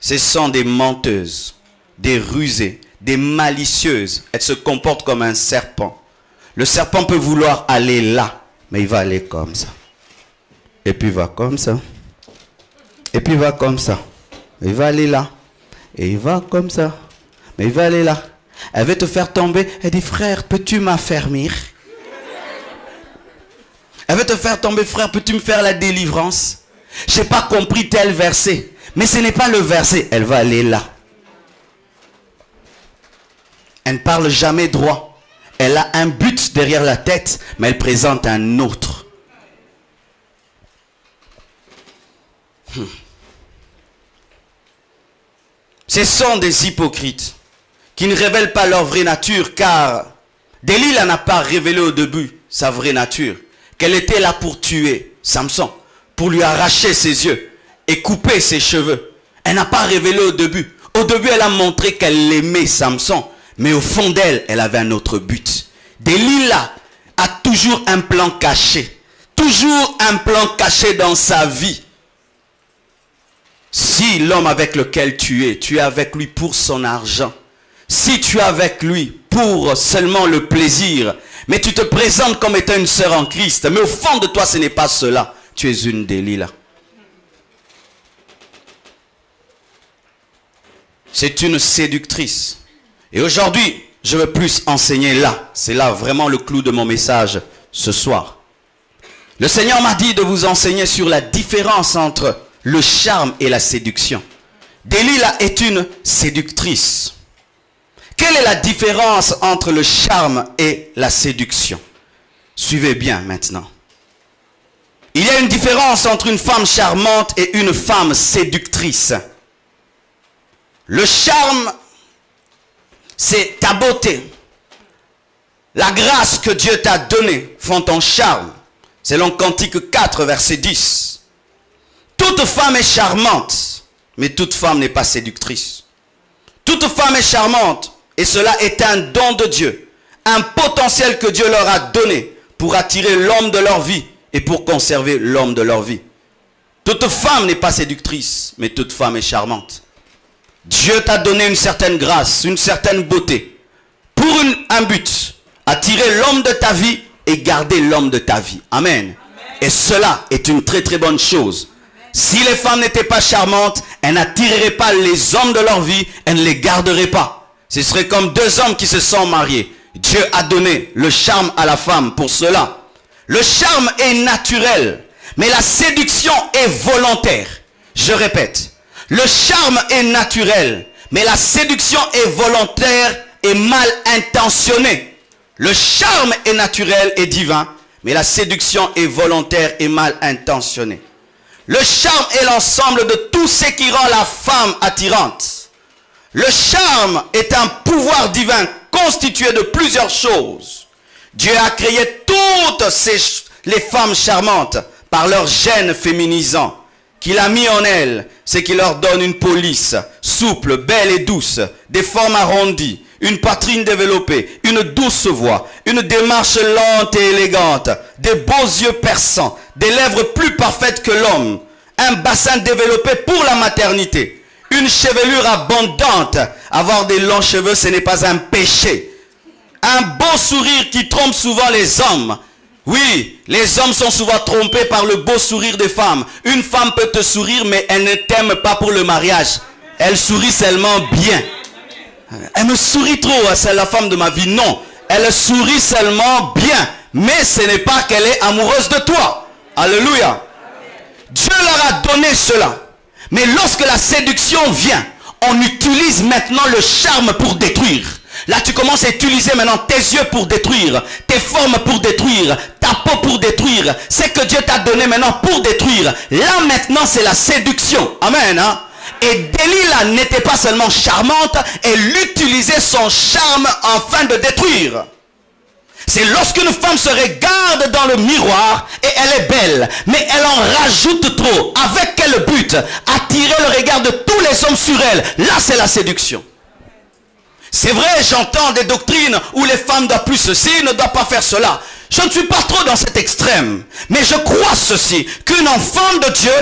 Ce sont des menteuses, des rusées, des malicieuses. Elles se comportent comme un serpent. Le serpent peut vouloir aller là, mais il va aller comme ça. Et puis il va comme ça. Et puis il va comme ça. Il va aller là. Et il va comme ça. Mais il va aller là. Elle veut te faire tomber. Elle dit, frère, peux-tu m'affermir? Elle veut te faire tomber, frère, peux-tu me faire la délivrance? Je n'ai pas compris tel verset. Mais ce n'est pas le verset. Elle va aller là. Elle ne parle jamais droit. Elle a un but derrière la tête, mais elle présente un autre. Ce sont des hypocrites qui ne révèlent pas leur vraie nature, car Delilah n'a pas révélé au début sa vraie nature, qu'elle était là pour tuer Samson, pour lui arracher ses yeux et couper ses cheveux. Elle n'a pas révélé au début. Au début, elle a montré qu'elle aimait Samson, mais au fond d'elle, elle avait un autre but. Delilah a toujours un plan caché, toujours un plan caché dans sa vie. Si l'homme avec lequel tu es avec lui pour son argent, si tu es avec lui pour seulement le plaisir, mais tu te présentes comme étant une sœur en Christ, mais au fond de toi ce n'est pas cela, tu es une Delilah. C'est une séductrice. Et aujourd'hui, je veux plus enseigner là. C'est là vraiment le clou de mon message ce soir. Le Seigneur m'a dit de vous enseigner sur la différence entre le charme et la séduction. Delilah est une séductrice. Quelle est la différence entre le charme et la séduction? Suivez bien maintenant. Il y a une différence entre une femme charmante et une femme séductrice. Le charme, c'est ta beauté. La grâce que Dieu t'a donnée font ton charme. Selon Cantique 4, verset 10. Toute femme est charmante, mais toute femme n'est pas séductrice. Toute femme est charmante, et cela est un don de Dieu. Un potentiel que Dieu leur a donné pour attirer l'homme de leur vie et pour conserver l'homme de leur vie. Toute femme n'est pas séductrice, mais toute femme est charmante. Dieu t'a donné une certaine grâce, une certaine beauté, pour un but, attirer l'homme de ta vie et garder l'homme de ta vie. Amen. Amen. Et cela est une très très bonne chose. Si les femmes n'étaient pas charmantes, elles n'attireraient pas les hommes de leur vie, elles ne les garderaient pas. Ce serait comme deux hommes qui se sont mariés. Dieu a donné le charme à la femme pour cela. Le charme est naturel, mais la séduction est volontaire. Je répète. Le charme est naturel, mais la séduction est volontaire et mal intentionnée. Le charme est naturel et divin, mais la séduction est volontaire et mal intentionnée. Le charme est l'ensemble de tout ce qui rend la femme attirante. Le charme est un pouvoir divin constitué de plusieurs choses. Dieu a créé toutes les femmes charmantes par leur gène féminisant. Qu'il a mis en elles, c'est qu'il leur donne une police souple, belle et douce, des formes arrondies, une poitrine développée, une douce voix, une démarche lente et élégante, des beaux yeux perçants, des lèvres plus parfaites que l'homme, un bassin développé pour la maternité, une chevelure abondante. Avoir des longs cheveux, ce n'est pas un péché. Un beau sourire qui trompe souvent les hommes. Oui, les hommes sont souvent trompés par le beau sourire des femmes. Une femme peut te sourire, mais elle ne t'aime pas pour le mariage. Elle sourit seulement bien. Elle me sourit trop, c'est la femme de ma vie. Non, elle sourit seulement bien. Mais ce n'est pas qu'elle est amoureuse de toi. Alléluia. Dieu leur a donné cela. Mais lorsque la séduction vient, on utilise maintenant le charme pour détruire. Là, tu commences à utiliser maintenant tes yeux pour détruire, tes formes pour détruire, ta peau pour détruire. C'est que Dieu t'a donné maintenant pour détruire. Là, maintenant, c'est la séduction. Amen. Hein? Et Delilah n'était pas seulement charmante, elle utilisait son charme afin de détruire. C'est lorsqu'une femme se regarde dans le miroir et elle est belle, mais elle en rajoute trop. Avec quel but? Attirer le regard de tous les hommes sur elle. Là, c'est la séduction. C'est vrai, j'entends des doctrines où les femmes doivent plus ceci, ne doivent pas faire cela. Je ne suis pas trop dans cet extrême. Mais je crois ceci, qu'une enfant de Dieu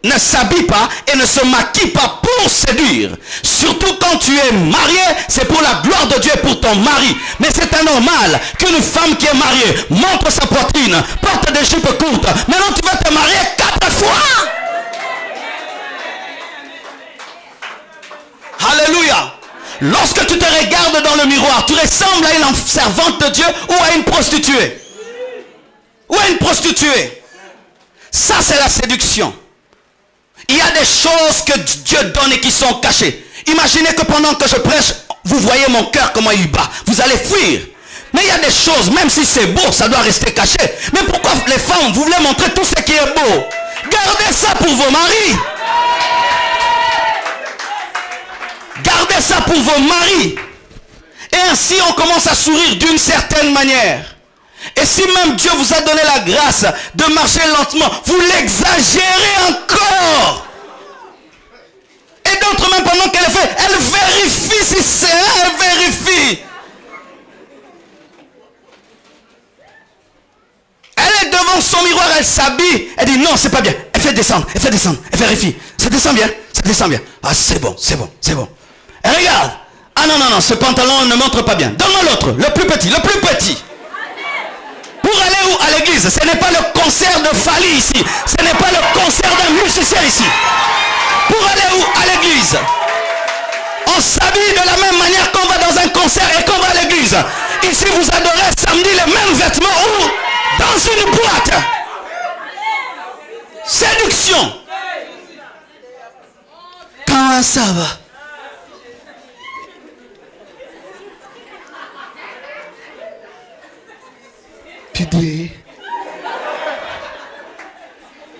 ne s'habille pas et ne se maquille pas pour séduire. Surtout quand tu es marié, c'est pour la gloire de Dieu et pour ton mari. Mais c'est anormal qu'une femme qui est mariée montre sa poitrine, porte des jupes courtes. Maintenant tu vas te marier 4 fois. Alléluia. Lorsque tu te regardes dans le miroir, tu ressembles à une servante de Dieu ou à une prostituée. Ou à une prostituée. Ça c'est la séduction. Il y a des choses que Dieu donne et qui sont cachées. Imaginez que pendant que je prêche, vous voyez mon cœur comment il bat. Vous allez fuir. Mais il y a des choses, même si c'est beau, ça doit rester caché. Mais pourquoi les femmes, vous voulez montrer tout ce qui est beau? Gardez ça pour vos maris. Gardez ça pour vos maris. Et ainsi on commence à sourire d'une certaine manière. Et si même Dieu vous a donné la grâce de marcher lentement, vous l'exagérez encore. Et d'autres même pendant qu'elle fait, elle vérifie si c'est elle vérifie. Elle est devant son miroir, elle s'habille, elle dit non c'est pas bien. Elle fait descendre, elle vérifie. Ça descend bien, ça descend bien. Ah c'est bon, c'est bon, c'est bon. Et regarde. Ah non, non, non, ce pantalon ne montre pas bien. Donne-moi l'autre, le plus petit, le plus petit. Pour aller où? À l'église. Ce n'est pas le concert de Fali ici. Ce n'est pas le concert d'un musicien ici. Pour aller où? À l'église. On s'habille de la même manière qu'on va dans un concert et qu'on va à l'église. Ici vous adorez samedi les mêmes vêtements ou dans une boîte. Séduction. Comment ça va?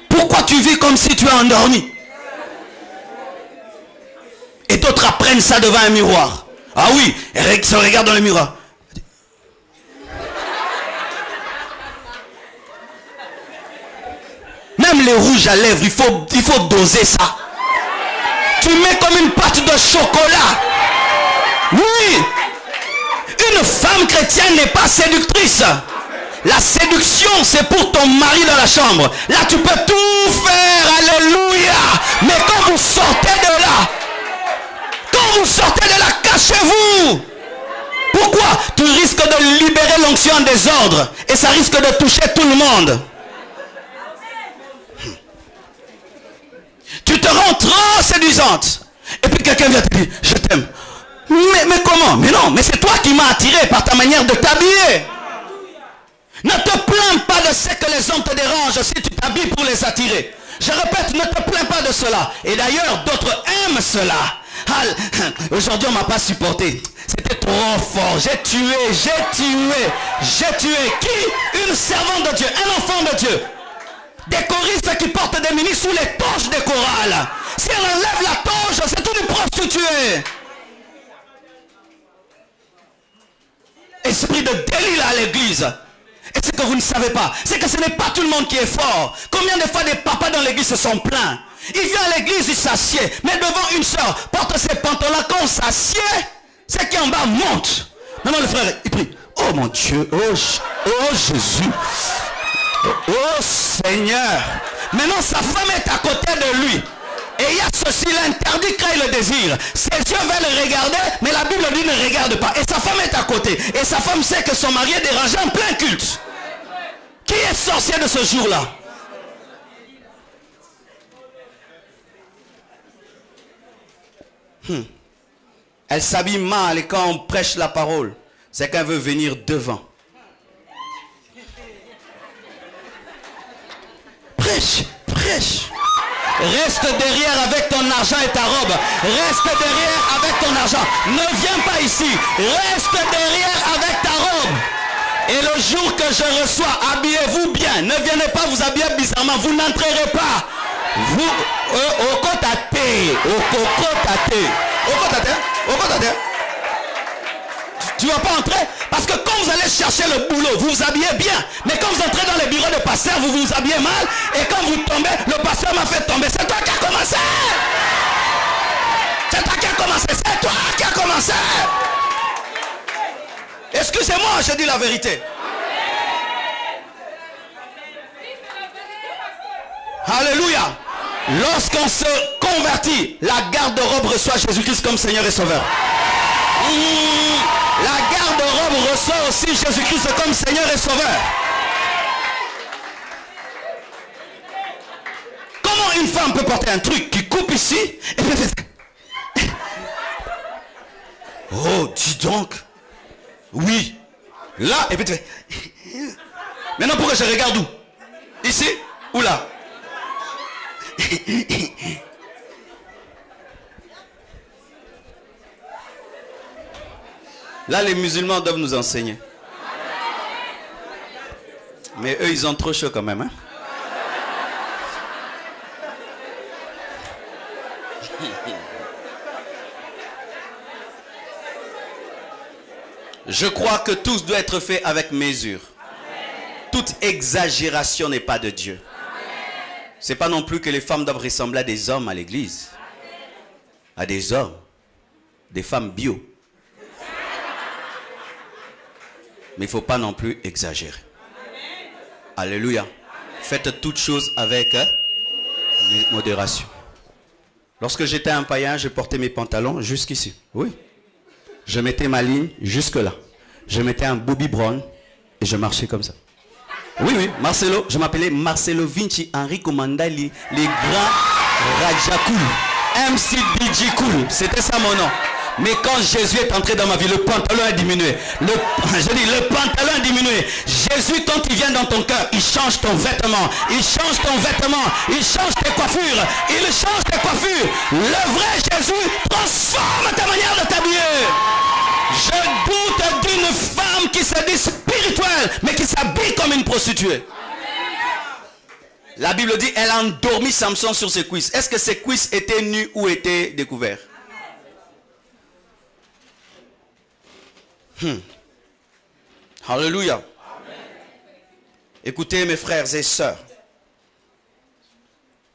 Pourquoi tu vis comme si tu es endormi? Et d'autres apprennent ça devant un miroir. Ah oui, Eric se regarde dans le miroir. Même les rouges à lèvres, il faut doser ça. Tu mets comme une pâte de chocolat. Oui. Une femme chrétienne n'est pas séductrice. La séduction, c'est pour ton mari dans la chambre. Là, tu peux tout faire. Alléluia. Mais quand vous sortez de là, cachez-vous. Pourquoi? Tu risques de libérer l'onction en désordre. Et ça risque de toucher tout le monde. Tu te rends trop séduisante. Et puis quelqu'un vient te dire, je t'aime. Mais comment? Mais non, mais c'est toi qui m'as attiré par ta manière de t'habiller. Ne te plains pas de ce que les hommes te dérangent si tu t'habilles pour les attirer. Je répète, ne te plains pas de cela. Et d'ailleurs, d'autres aiment cela. Aujourd'hui, on ne m'a pas supporté. C'était trop fort. J'ai tué. Qui? Une servante de Dieu, un enfant de Dieu. Des choristes qui portent des mini sous les torches des chorales. Si elle enlève la torche, c'est une prostituée. Esprit de délit à l'église. Et ce que vous ne savez pas, c'est que ce n'est pas tout le monde qui est fort. Combien de fois des papas dans l'église se sont plaints? Il vient à l'église, il s'assied. Mais devant une soeur, porte ses pantalons. Quand on s'assied, ce qui en bas monte. Maintenant le frère, il prie. Oh mon Dieu, oh Jésus. Oh Seigneur. Maintenant sa femme est à côté de lui. Et il y a ceci, l'interdit crée le désir. Ses yeux veulent regarder, mais la Bible dit ne regarde pas. Et sa femme est à côté. Et sa femme sait que son mari est dérangé en plein culte. Qui est sorcier de ce jour-là? Elle s'habille mal et quand on prêche la parole, c'est qu'elle veut venir devant. Prêche. Reste derrière avec ton argent et ta robe. Reste derrière avec ton argent. Ne viens pas ici. Reste derrière avec ta robe. Et le jour que je reçois, habillez-vous bien. Ne venez pas vous habiller bizarrement. Vous n'entrerez pas. Vous, au côté. Tu ne vas pas entrer parce que quand vous allez chercher le boulot, vous vous habillez bien. Mais quand vous entrez dans les bureaux de pasteur, vous vous habillez mal. Et quand vous tombez, le pasteur m'a fait tomber. C'est toi qui as commencé. C'est toi qui as commencé. C'est toi qui as commencé. Excusez-moi, je dis la vérité. Alléluia. Lorsqu'on se convertit, la garde-robe reçoit Jésus-Christ comme Seigneur et Sauveur. La garde-robe reçoit aussi Jésus-Christ comme Seigneur et Sauveur. Comment une femme peut porter un truc qui coupe ici et puis... Oh, dis donc. Oui. Là, et puis tu fais... Maintenant, pourquoi je regarde où? Ici ou là? Là, les musulmans doivent nous enseigner. Mais eux, ils ont trop chaud quand même. Hein? Je crois que tout doit être fait avec mesure. Toute exagération n'est pas de Dieu. C'est pas non plus que les femmes doivent ressembler à des hommes à l'église. À des hommes. Des femmes bio. Mais il ne faut pas non plus exagérer. Alléluia. Faites toutes choses avec modération. Lorsque j'étais un païen, je portais mes pantalons jusqu'ici. Oui. Je mettais ma ligne jusque là. Je mettais un Bobby Brown et je marchais comme ça. Oui, oui, Marcelo. Je m'appelais Marcelo Vinci, Enrico Mandali, les grands Rajakoul, MC DJ Cool. C'était ça mon nom. Mais quand Jésus est entré dans ma vie, le pantalon a diminué. Le pantalon a diminué. Jésus, quand il vient dans ton cœur, il change ton vêtement. Il change ton vêtement. Il change tes coiffures. Il change tes coiffures. Le vrai Jésus transforme ta manière de t'habiller. Je doute d'une femme qui se dit spirituelle, mais qui s'habille comme une prostituée. La Bible dit, elle a endormi Samson sur ses cuisses. Est-ce que ses cuisses étaient nues ou étaient découvertes? Alléluia. Écoutez mes frères et sœurs.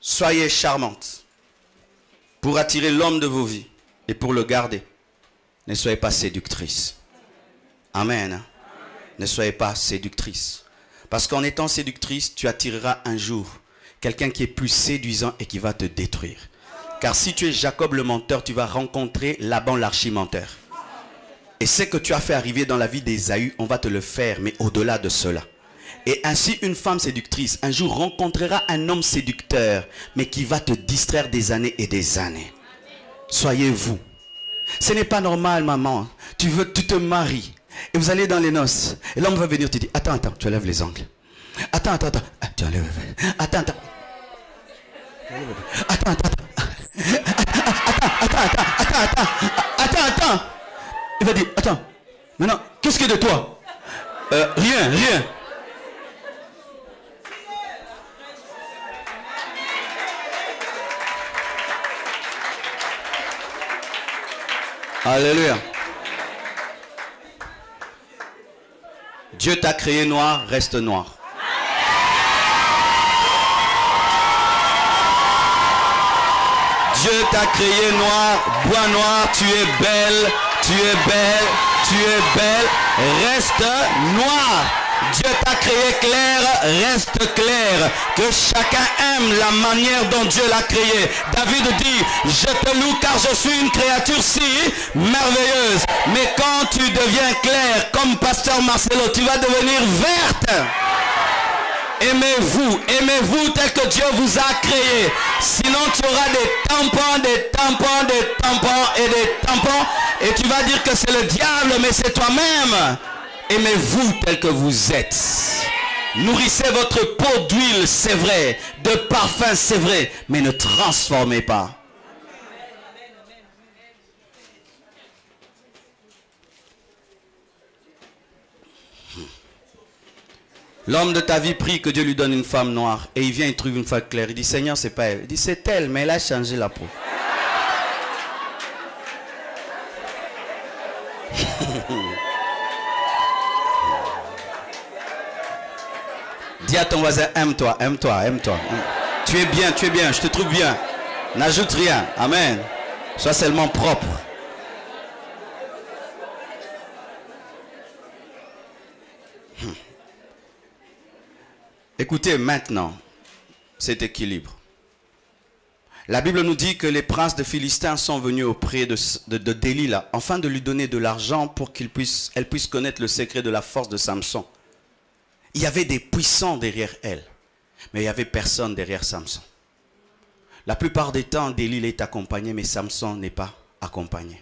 Soyez charmantes pour attirer l'homme de vos vies et pour le garder. Ne soyez pas séductrices. Amen. Ne soyez pas séductrices. Parce qu'en étant séductrice, tu attireras un jour quelqu'un qui est plus séduisant et qui va te détruire. Car si tu es Jacob le menteur, tu vas rencontrer Laban l'archimenteur. Et ce que tu as fait arriver dans la vie d'Ésaü, on va te le faire, mais au-delà de cela. Et ainsi, une femme séductrice, un jour rencontrera un homme séducteur, mais qui va te distraire des années et des années. Soyez vous. Ce n'est pas normal, maman. Tu te maries, et vous allez dans les noces. Et l'homme va venir te dire, attends, tu enlèves les ongles. Attends. Tu enlèves. Attends. Il va dire, attends, maintenant, qu'est-ce qu'il y a de toi? Rien. Alléluia. Dieu t'a créé noir, reste noir. Dieu t'a créé noir, bois noir, tu es belle. Reste noir. Dieu t'a créé clair, reste clair. Que chacun aime la manière dont Dieu l'a créé. David dit, je te loue car je suis une créature si merveilleuse. Mais quand tu deviens clair, comme pasteur Marcelo, tu vas devenir verte. Aimez-vous tel que Dieu vous a créé. Sinon tu auras des tampons et tu vas dire que c'est le diable, mais c'est toi-même. Aimez-vous tel que vous êtes. Nourrissez votre peau d'huile, c'est vrai, de parfum, c'est vrai, mais ne transformez pas. L'homme de ta vie prie que Dieu lui donne une femme noire. Et il vient, il trouve une femme claire. Il dit, Seigneur, c'est pas elle. Il dit, c'est elle, mais elle a changé la peau. Dis à ton voisin, aime-toi. Tu es bien, je te trouve bien. N'ajoute rien. Amen. Sois seulement propre. Écoutez maintenant, cet équilibre. La Bible nous dit que les princes de Philistins sont venus auprès de Delilah afin de lui donner de l'argent pour qu'elle puisse connaître le secret de la force de Samson. Il y avait des puissants derrière elle, mais il n'y avait personne derrière Samson. La plupart des temps, Delilah est accompagnée, mais Samson n'est pas accompagné.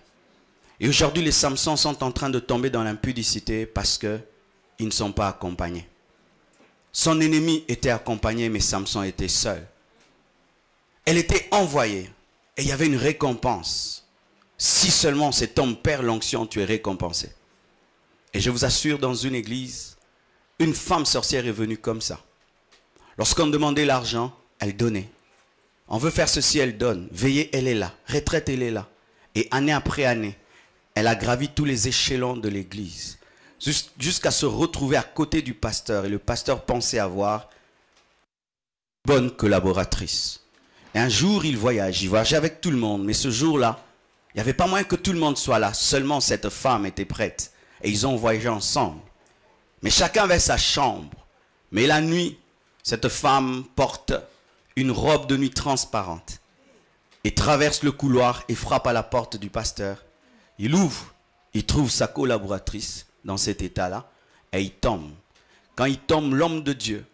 Et aujourd'hui, les Samsons sont en train de tomber dans l'impudicité parce qu'ils ne sont pas accompagnés. Son ennemi était accompagné, mais Samson était seul. Elle était envoyée et il y avait une récompense. Si seulement cet homme perd l'onction, tu es récompensé. Et je vous assure, dans une église, une femme sorcière est venue comme ça. Lorsqu'on demandait l'argent, elle donnait. On veut faire ceci, elle donne. Veillez, elle est là. Retraite, elle est là. Et année après année, elle a gravi tous les échelons de l'église. Jusqu'à se retrouver à côté du pasteur. Et le pasteur pensait avoir une bonne collaboratrice. Et un jour, il voyageait avec tout le monde. Mais ce jour-là, il n'y avait pas moyen que tout le monde soit là. Seulement cette femme était prête. Et ils ont voyagé ensemble. Mais chacun avait sa chambre. Mais la nuit, cette femme porte une robe de nuit transparente. Et traverse le couloir et frappe à la porte du pasteur. Il ouvre. Il trouve sa collaboratrice dans cet état-là. Et il tombe. Quand il tombe, l'homme de Dieu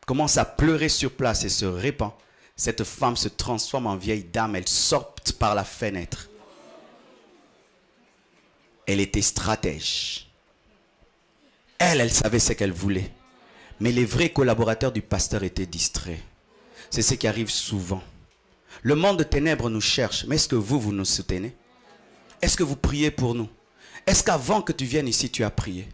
commence à pleurer sur place et se répand. Cette femme se transforme en vieille dame. Elle sort par la fenêtre. Elle était stratège. Elle savait ce qu'elle voulait. Mais les vrais collaborateurs du pasteur étaient distraits. C'est ce qui arrive souvent. Le monde de ténèbres nous cherche. Mais est-ce que vous nous soutenez? Est-ce que vous priez pour nous? Est-ce qu'avant que tu viennes ici, tu as prié?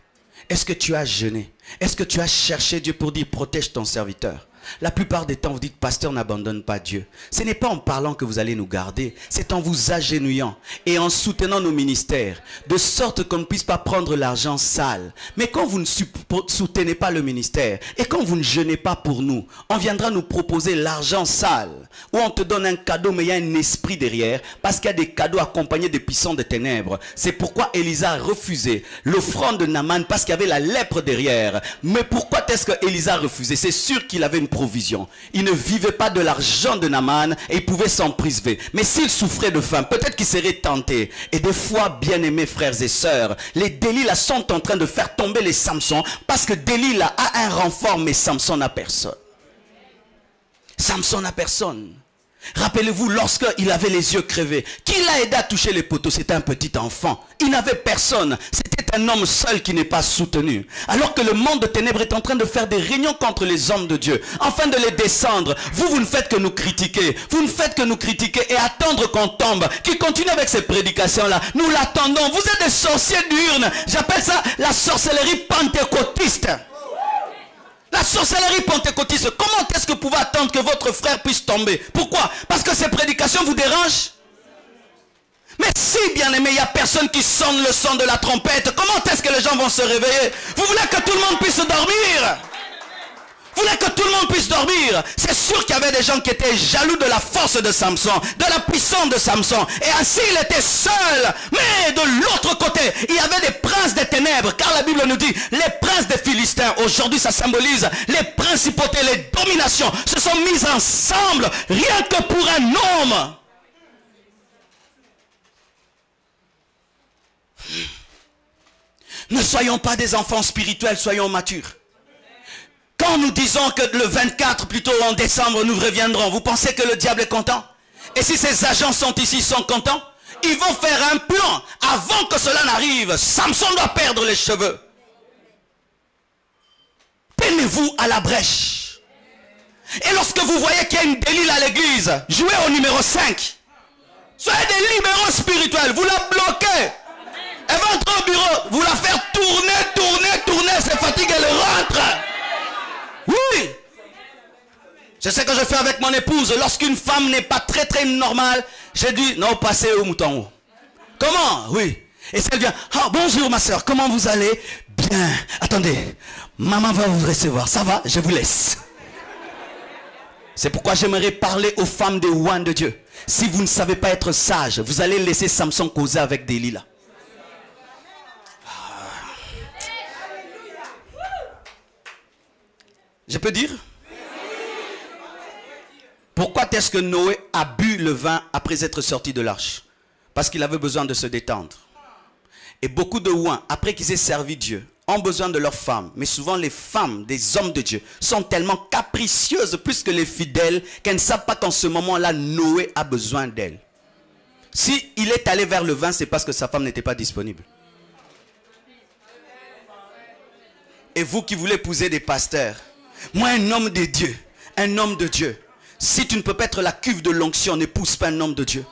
Est-ce que tu as jeûné? Est-ce que tu as cherché Dieu pour dire protège ton serviteur? La plupart des temps, vous dites, pasteur, n'abandonne pas Dieu. Ce n'est pas en parlant que vous allez nous garder. C'est en vous agenouillant et en soutenant nos ministères. De sorte qu'on ne puisse pas prendre l'argent sale. Mais quand vous ne soutenez pas le ministère et quand vous ne jeûnez pas pour nous, on viendra nous proposer l'argent sale. Ou on te donne un cadeau, mais il y a un esprit derrière. Parce qu'il y a des cadeaux accompagnés des puissants des ténèbres. C'est pourquoi Élisa a refusé l'offrande de Naaman parce qu'il y avait la lèpre derrière. Mais pourquoi est-ce que Élisa a refusé? C'est sûr qu'il avait une provision. Il ne vivait pas de l'argent de Naaman et il pouvait s'en priver. Mais s'il souffrait de faim, peut-être qu'il serait tenté. Et des fois, bien-aimés frères et sœurs, les Delilah sont en train de faire tomber les Samsons parce que Delilah a un renfort, mais Samson n'a personne. Samson n'a personne. Rappelez-vous, lorsqu'il avait les yeux crevés, qui l'a aidé à toucher les poteaux? C'était un petit enfant. Il n'avait personne. C'était un homme seul qui n'est pas soutenu. Alors que le monde de ténèbres est en train de faire des réunions contre les hommes de Dieu, afin de les descendre. Vous ne faites que nous critiquer. Vous ne faites que nous critiquer et attendre qu'on tombe. Qui continue avec ces prédications-là. Nous l'attendons. Vous êtes des sorciers diurnes. J'appelle ça la sorcellerie pentecôtiste. La sorcellerie pentecôtiste. Comment est-ce que vous pouvez attendre que votre frère puisse tomber? Pourquoi? Parce que ces prédications vous dérangent? Mais si, bien aimé, il n'y a personne qui sonne le son de la trompette, comment est-ce que les gens vont se réveiller? Vous voulez que tout le monde puisse dormir? Vous voulez que tout le monde puisse dormir? C'est sûr qu'il y avait des gens qui étaient jaloux de la force de Samson, de la puissance de Samson. Et ainsi, il était seul. Mais de l'autre côté, il y avait des princes des ténèbres. Car la Bible nous dit, les princes des Philistins, aujourd'hui ça symbolise les principautés, les dominations, se sont mises ensemble, rien que pour un homme. Ne soyons pas des enfants spirituels, soyons matures. Quand nous disons que le 24, plutôt en décembre, nous reviendrons, vous pensez que le diable est content? Et si ces agents sont ici, sont contents? Ils vont faire un plan avant que cela n'arrive. Samson doit perdre les cheveux. Tenez-vous à la brèche. Et lorsque vous voyez qu'il y a une Delilah à l'église, jouez au numéro 5. Soyez des libéraux spirituels, vous la bloquez. Elle va entrer au bureau, vous la faire tourner, c'est fatigué, elle rentre. Oui. C'est ce que je fais avec mon épouse. Lorsqu'une femme n'est pas très normale, j'ai dit, non, passez au mouton. Comment? Oui. Et si elle vient, ah, bonjour ma soeur, comment vous allez? Bien. Attendez, maman va vous recevoir. Ça va? Je vous laisse. C'est pourquoi j'aimerais parler aux femmes des ouans de Dieu. Si vous ne savez pas être sage, vous allez laisser Samson causer avec Delilah. Je peux dire? est-ce que Noé a bu le vin après être sorti de l'arche? Parce qu'il avait besoin de se détendre. Et beaucoup de ouins, après qu'ils aient servi Dieu, ont besoin de leurs femmes. Mais souvent les femmes des hommes de Dieu sont tellement capricieuses plus que les fidèles qu'elles ne savent pas qu'en ce moment-là, Noé a besoin d'elles. Si il est allé vers le vin, c'est parce que sa femme n'était pas disponible. Et vous qui voulez épouser des pasteurs, moi un homme de Dieu, si tu ne peux pas être la cuve de l'onction, n'épouse pas un homme de Dieu.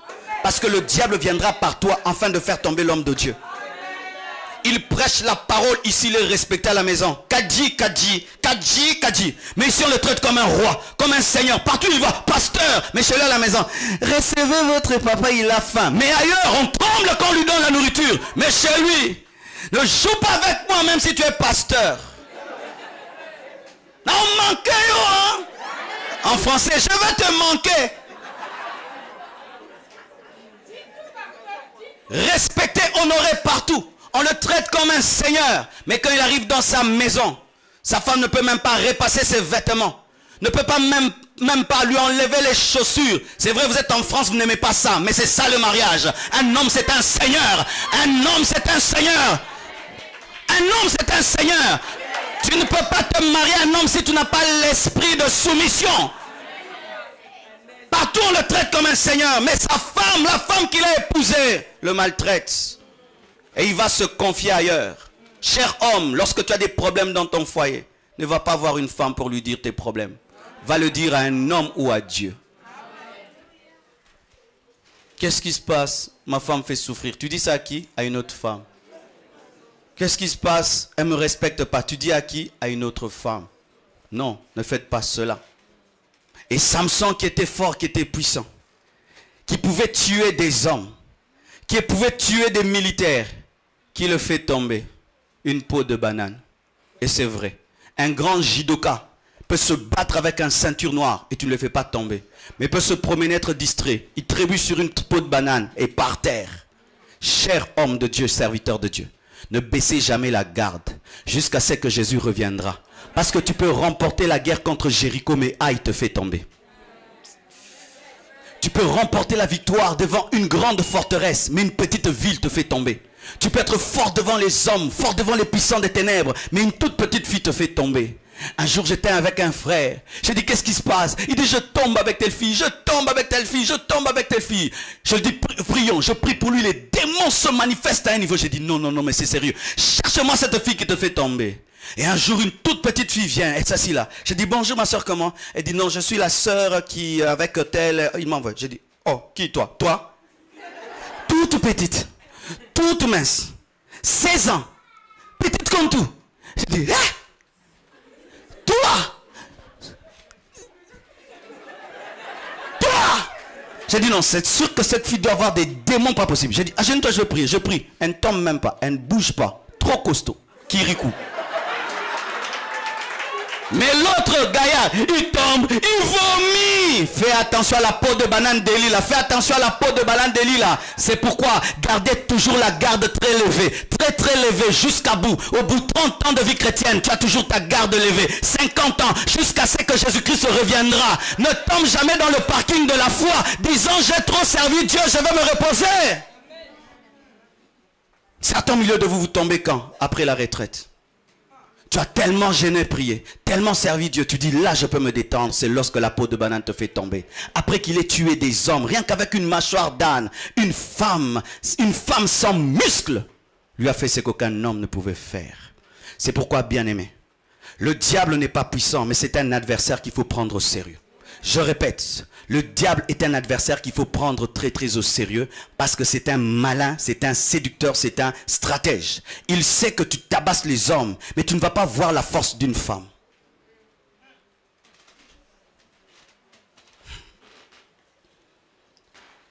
Parce que le diable viendra par toi afin de faire tomber l'homme de Dieu. Il prêche la parole ici, il est respecté à la maison. Kadji. Mais ici on le traite comme un roi, comme un seigneur. Partout il va, pasteur. Mais chez lui à la maison, recevez votre papa, il a faim. Mais ailleurs, on tremble quand on lui donne la nourriture. Mais chez lui, ne joue pas avec moi même si tu es pasteur. Non, manquez, hein? En français, je vais te manquer. Respecté, honoré partout. On le traite comme un seigneur. Mais quand il arrive dans sa maison, sa femme ne peut même pas repasser ses vêtements. Ne peut pas même pas lui enlever les chaussures. C'est vrai, vous êtes en France, vous n'aimez pas ça. Mais c'est ça le mariage. Un homme, c'est un seigneur. Un homme, c'est un seigneur. Un homme, c'est un seigneur. Tu ne peux pas te marier à un homme si tu n'as pas l'esprit de soumission. Partout on le traite comme un seigneur. Mais sa femme, la femme qu'il a épousée, le maltraite. Et il va se confier ailleurs. Cher homme, lorsque tu as des problèmes dans ton foyer, ne va pas voir une femme pour lui dire tes problèmes. Va le dire à un homme ou à Dieu. Qu'est-ce qui se passe? Ma femme fait souffrir. Tu dis ça à qui? À une autre femme. Qu'est-ce qui se passe? Elle ne me respecte pas. Tu dis à qui? À une autre femme. Non, ne faites pas cela. Et Samson qui était fort, qui était puissant, qui pouvait tuer des hommes, qui pouvait tuer des militaires, qui le fait tomber? Une peau de banane. Et c'est vrai. Un grand judoka peut se battre avec un ceinture noire et tu ne le fais pas tomber. Mais peut se promener, être distrait. Il trébuche sur une peau de banane et par terre. Cher homme de Dieu, serviteur de Dieu, ne baissez jamais la garde jusqu'à ce que Jésus reviendra. Parce que tu peux remporter la guerre contre Jéricho, mais Aïe te fait tomber. Tu peux remporter la victoire devant une grande forteresse, mais une petite ville te fait tomber. Tu peux être fort devant les hommes, fort devant les puissants des ténèbres, mais une toute petite fille te fait tomber. Un jour j'étais avec un frère, j'ai dit qu'est-ce qui se passe? Il dit je tombe avec telle fille, je tombe avec telle fille, je tombe avec telle fille. Je dis prions, je prie pour lui, les démons se manifestent à un niveau. J'ai dit non mais c'est sérieux, cherche-moi cette fille qui te fait tomber. Et un jour une toute petite fille vient, elle s'assit là. J'ai dit bonjour ma soeur, comment? Elle dit non, je suis la soeur qui avec telle, il m'envoie. J'ai dit oh, qui toi? Toi? Toute petite, toute mince, 16 ans, petite comme tout. J'ai dit toi? J'ai dit non, c'est sûr que cette fille doit avoir des démons pas possible. J'ai dit agène-toi, je prie, je prie. Elle ne tombe même pas, elle ne bouge pas. Trop costaud, Kirikou. Mais l'autre gaillard, il tombe, il vomit. Fais attention à la peau de banane d'Élie là. Fais attention à la peau de banane d'Élie là. C'est pourquoi gardez toujours la garde très levée. Très levée jusqu'à bout. Au bout de 30 ans de vie chrétienne, tu as toujours ta garde levée. 50 ans, jusqu'à ce que Jésus-Christ reviendra. Ne tombe jamais dans le parking de la foi, disant j'ai trop servi Dieu, je vais me reposer. Certains au milieu de vous, vous tombez quand? Après la retraite. Tu as tellement gêné, prié, tellement servi Dieu, tu dis là je peux me détendre, c'est lorsque la peau de banane te fait tomber. Après qu'il ait tué des hommes, rien qu'avec une mâchoire d'âne, une femme sans muscles, lui a fait ce qu'aucun homme ne pouvait faire. C'est pourquoi, bien aimé, le diable n'est pas puissant, mais c'est un adversaire qu'il faut prendre au sérieux. Je répète, le diable est un adversaire qu'il faut prendre très au sérieux parce que c'est un malin, c'est un séducteur, c'est un stratège. Il sait que tu tabasses les hommes, mais tu ne vas pas voir la force d'une femme.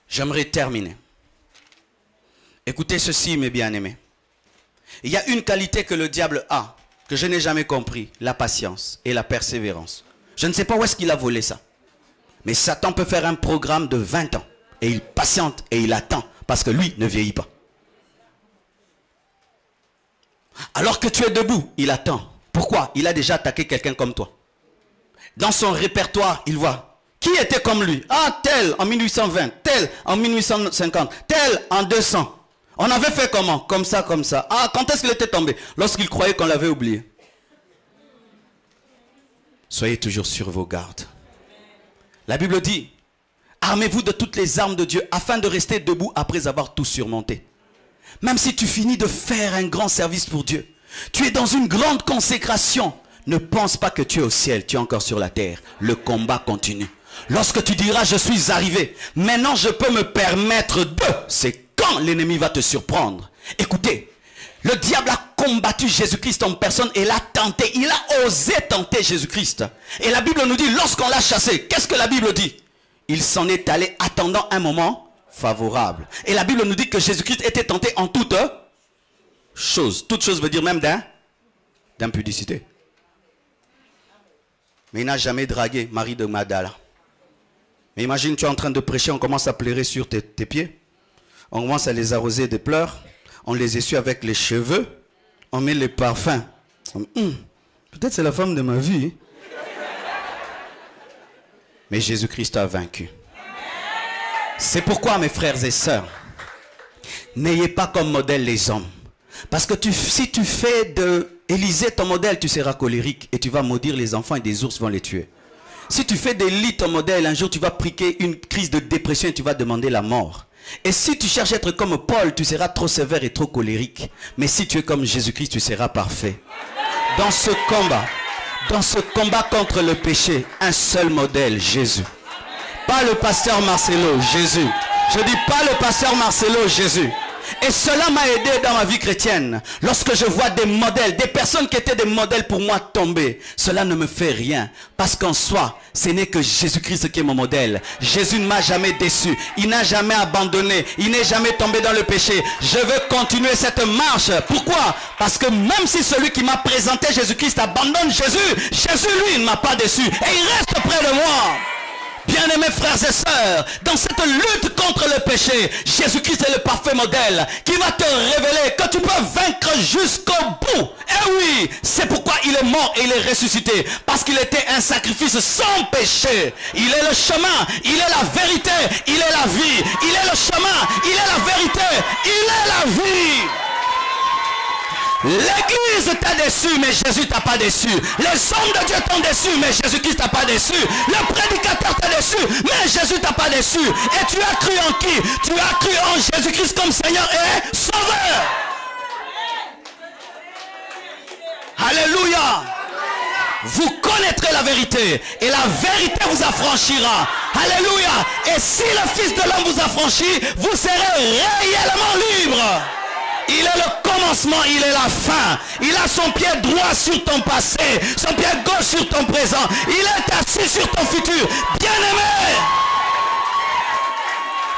J'aimerais terminer. Écoutez ceci, mes bien-aimés. Il y a une qualité que le diable a, que je n'ai jamais compris, la patience et la persévérance. Je ne sais pas où est-ce qu'il a volé ça. Mais Satan peut faire un programme de 20 ans. Et il patiente et il attend. Parce que lui ne vieillit pas. Alors que tu es debout, il attend. Pourquoi? Il a déjà attaqué quelqu'un comme toi. Dans son répertoire, il voit Qui était comme lui? Ah, tel en 1820, tel en 1850, tel en 200. On avait fait comment? Comme ça, comme ça. Ah, quand est-ce qu'il était tombé? Lorsqu'il croyait qu'on l'avait oublié. Soyez toujours sur vos gardes. La Bible dit, armez-vous de toutes les armes de Dieu afin de rester debout après avoir tout surmonté. Même si tu finis de faire un grand service pour Dieu, tu es dans une grande consécration. Ne pense pas que tu es au ciel, tu es encore sur la terre. Le combat continue. Lorsque tu diras, je suis arrivé, maintenant je peux me permettre de, c'est quand l'ennemi va te surprendre. Écoutez, le diable a combattu Jésus-Christ en personne et l'a tenté. Il a osé tenter Jésus-Christ. Et la Bible nous dit, lorsqu'on l'a chassé, qu'est-ce que la Bible dit? Il s'en est allé attendant un moment favorable. Et la Bible nous dit que Jésus-Christ était tenté en toute chose. Toute chose veut dire même d'impudicité. Mais il n'a jamais dragué Marie de Magdala. Mais imagine, tu es en train de prêcher, on commence à pleurer sur tes pieds. On commence à les arroser de pleurs. On les essuie avec les cheveux. On met les parfums. Peut-être c'est la femme de ma vie. Mais Jésus-Christ a vaincu. C'est pourquoi, mes frères et sœurs, n'ayez pas comme modèle les hommes. Parce que si tu fais de Élisée ton modèle, tu seras colérique et tu vas maudire les enfants et des ours vont les tuer. Si tu fais d'Élie ton modèle, un jour tu vas priquer une crise de dépression et tu vas demander la mort. Et si tu cherches à être comme Paul, tu seras trop sévère et trop colérique. Mais si tu es comme Jésus-Christ, tu seras parfait. Dans ce combat contre le péché, un seul modèle, Jésus. Pas le pasteur Marcelo, Jésus. Je dis pas le pasteur Marcelo, Jésus. Et cela m'a aidé dans ma vie chrétienne. Lorsque je vois des modèles, des personnes qui étaient des modèles pour moi tomber, cela ne me fait rien. Parce qu'en soi, ce n'est que Jésus-Christ qui est mon modèle. Jésus ne m'a jamais déçu. Il n'a jamais abandonné. Il n'est jamais tombé dans le péché. Je veux continuer cette marche. Pourquoi? Parce que même si celui qui m'a présenté Jésus-Christ abandonne Jésus, Jésus lui ne m'a pas déçu. Et il reste près de moi. Bien-aimés frères et sœurs, dans cette lutte contre le péché, Jésus-Christ est le parfait modèle qui va te révéler que tu peux vaincre jusqu'au bout. Et oui, c'est pourquoi il est mort et il est ressuscité. Parce qu'il était un sacrifice sans péché. Il est le chemin, il est la vérité, il est la vie. Il est le chemin, il est la vérité, il est la vie. L'église t'a déçu, mais Jésus t'a pas déçu. Les hommes de Dieu t'ont déçu, mais Jésus-Christ t'a pas déçu. Le prédicateur t'a déçu, mais Jésus t'a pas déçu. Et tu as cru en qui? Tu as cru en Jésus-Christ comme Seigneur et Sauveur. Alléluia. Vous connaîtrez la vérité et la vérité vous affranchira. Alléluia. Et si le Fils de l'homme vous affranchit, vous serez réellement libre. Il est le commencement, il est la fin. Il a son pied droit sur ton passé, son pied gauche sur ton présent. Il est assis sur ton futur. Bien-aimé,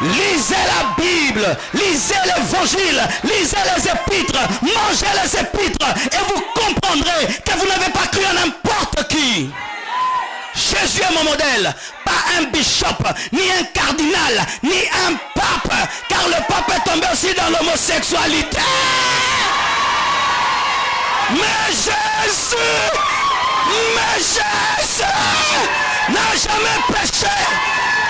lisez la Bible, lisez l'évangile, lisez les épîtres, mangez les épîtres et vous comprendrez que vous n'avez pas cru en n'importe qui. Jésus est mon modèle, pas un bishop, ni un cardinal, ni un pape, car le pape est tombé aussi dans l'homosexualité. Mais Jésus n'a jamais péché.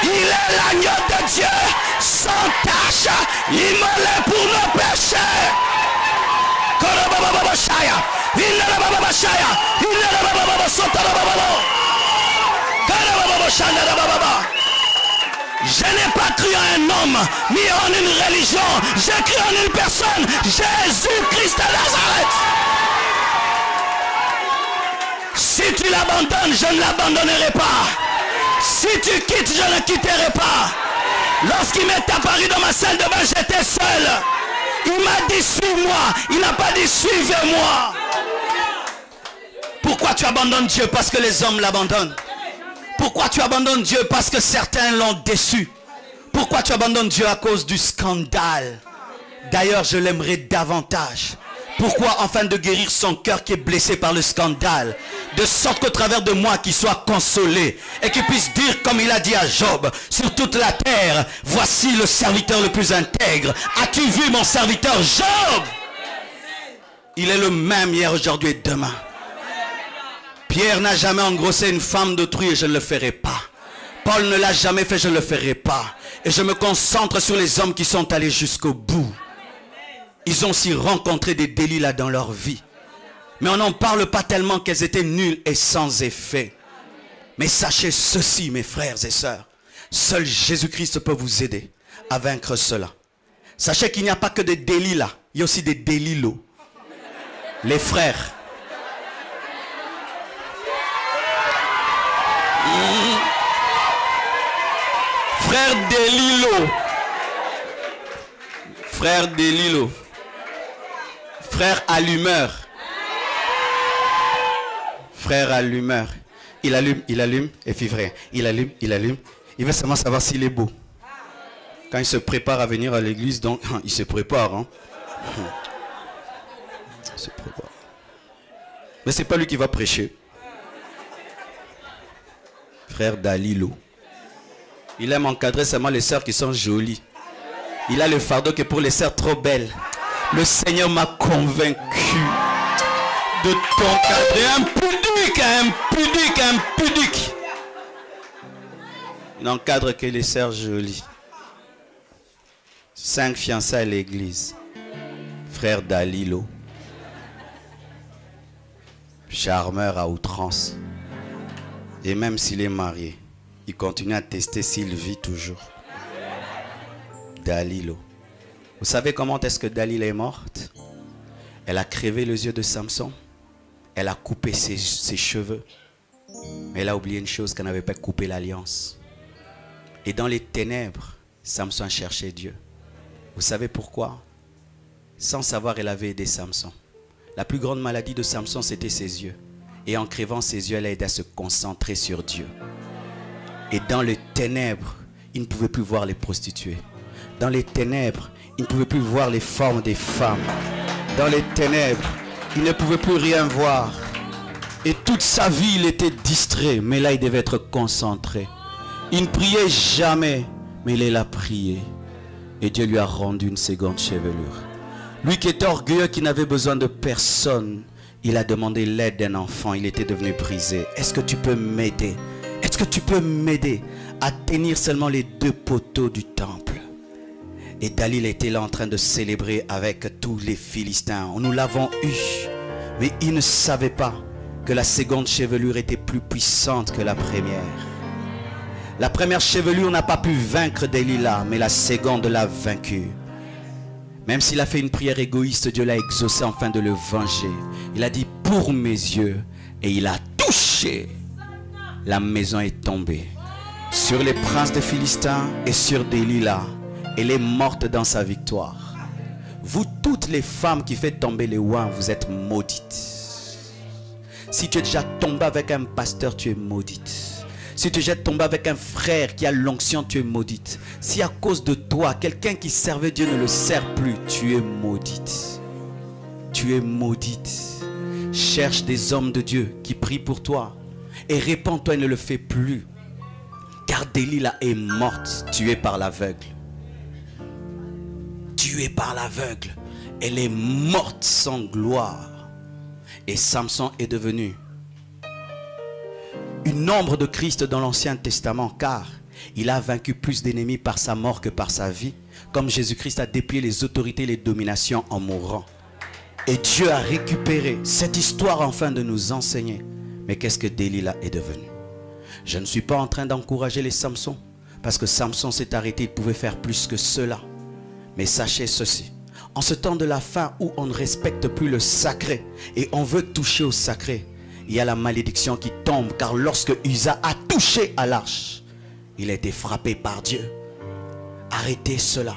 Il est l'agneau de Dieu, sans tache, immolé pour nos péchés. Je n'ai pas cru en un homme, ni en une religion. J'ai cru en une personne, Jésus-Christ de Nazareth. Si tu l'abandonnes, je ne l'abandonnerai pas. Si tu quittes, je ne quitterai pas. Lorsqu'il m'est apparu dans ma salle de bain, j'étais seul. Il m'a dit suis-moi. Il n'a pas dit suivez-moi. Pourquoi tu abandonnes Dieu? Parce que les hommes l'abandonnent. Pourquoi tu abandonnes Dieu? Parce que certains l'ont déçu. Pourquoi tu abandonnes Dieu? À cause du scandale. D'ailleurs, je l'aimerais davantage. Pourquoi? Afin de guérir son cœur qui est blessé par le scandale. De sorte qu'au travers de moi, qu'il soit consolé. Et qu'il puisse dire comme il a dit à Job. Sur toute la terre, voici le serviteur le plus intègre. As-tu vu mon serviteur Job? Il est le même hier, aujourd'hui et demain. Pierre n'a jamais engrossé une femme d'autrui et je ne le ferai pas. Paul ne l'a jamais fait, je ne le ferai pas. Et je me concentre sur les hommes qui sont allés jusqu'au bout. Ils ont aussi rencontré des délits là dans leur vie. Mais on n'en parle pas tellement qu'elles étaient nulles et sans effet. Mais sachez ceci, mes frères et sœurs. Seul Jésus-Christ peut vous aider à vaincre cela. Sachez qu'il n'y a pas que des délits là. Il y a aussi des délilos. Les frères. Frère Délilo. Frère Délilo. Frère allumeur. Frère allumeur. Il allume et puis frère. Il allume. Il veut seulement savoir s'il est beau. Quand il se prépare à venir à l'église, donc il se prépare. Hein. Il se prépare. Mais c'est pas lui qui va prêcher. Frère Dalilo. Il aime encadrer seulement les sœurs qui sont jolies. Il a le fardeau que pour les sœurs trop belles. Le Seigneur m'a convaincu de t'encadrer. Impudique. Il n'encadre que les sœurs jolies. 5 fiançailles à l'église. Frère Dalilo. Charmeur à outrance. Et même s'il est marié, il continue à tester s'il vit toujours. Dalilo. Vous savez comment est-ce que Dalila est morte? Elle a crevé les yeux de Samson. Elle a coupé ses cheveux. Mais elle a oublié une chose, qu'elle n'avait pas coupé l'alliance. Et dans les ténèbres, Samson cherchait Dieu. Vous savez pourquoi? Sans savoir, elle avait aidé Samson. La plus grande maladie de Samson, c'était ses yeux. Et en crevant ses yeux, elle a aidé à se concentrer sur Dieu. Et dans les ténèbres, il ne pouvait plus voir les prostituées. Dans les ténèbres, il ne pouvait plus voir les formes des femmes. Dans les ténèbres, il ne pouvait plus rien voir. Et toute sa vie, il était distrait. Mais là, il devait être concentré. Il ne priait jamais, mais il a prié. Et Dieu lui a rendu une seconde chevelure. Lui qui était orgueilleux, qui n'avait besoin de personne, il a demandé l'aide d'un enfant. Il était devenu brisé. Est-ce que tu peux m'aider? Est-ce que tu peux m'aider à tenir seulement les 2 poteaux du temple? Et Dalila était là en train de célébrer avec tous les Philistins. Nous l'avons eu. Mais il ne savait pas que la seconde chevelure était plus puissante que la première. La première chevelure n'a pas pu vaincre Dalila, mais la seconde l'a vaincu. Même s'il a fait une prière égoïste, Dieu l'a exaucé afin de le venger. Il a dit pour mes yeux, et il a touché. La maison est tombée sur les princes des Philistins et sur Dalila. Elle est morte dans sa victoire. Vous toutes les femmes qui faites tomber les ouins, vous êtes maudites. Si tu es déjà tombé avec un pasteur, tu es maudite. Si tu es déjà tombé avec un frère qui a l'onction, tu es maudite. Si à cause de toi, quelqu'un qui servait Dieu ne le sert plus, tu es maudite. Tu es maudite. Cherche des hommes de Dieu qui prient pour toi. Et répands-toi et ne le fais plus. Car Dalila est morte, tuée par l'aveugle. Tuée par l'aveugle. Elle est morte sans gloire. Et Samson est devenu une ombre de Christ dans l'Ancien Testament, car il a vaincu plus d'ennemis par sa mort que par sa vie, comme Jésus-Christ a déplié les autorités et les dominations en mourant. Et Dieu a récupéré cette histoire afin de nous enseigner. Mais qu'est-ce que Dalila est devenu? Je ne suis pas en train d'encourager les Samsons, parce que Samson s'est arrêté, il pouvait faire plus que cela. Mais sachez ceci, en ce temps de la fin où on ne respecte plus le sacré et on veut toucher au sacré, il y a la malédiction qui tombe, car lorsque Usa a touché à l'arche, il a été frappé par Dieu. Arrêtez cela.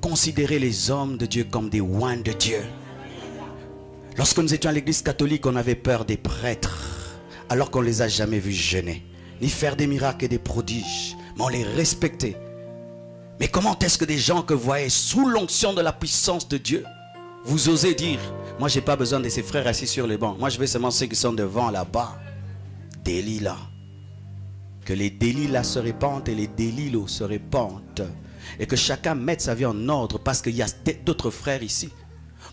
Considérez les hommes de Dieu comme des oins de Dieu. Lorsque nous étions à l'église catholique, on avait peur des prêtres, alors qu'on ne les a jamais vus jeûner, ni faire des miracles et des prodiges, mais on les respectait. Mais comment est-ce que des gens que vous voyez sous l'onction de la puissance de Dieu, vous osez dire, moi j'ai pas besoin de ces frères assis sur les bancs, moi je veux seulement ceux qui sont devant là-bas. Dalila. Que les Dalilas se répandent et les Dalilos se répandent. Et que chacun mette sa vie en ordre, parce qu'il y a d'autres frères ici.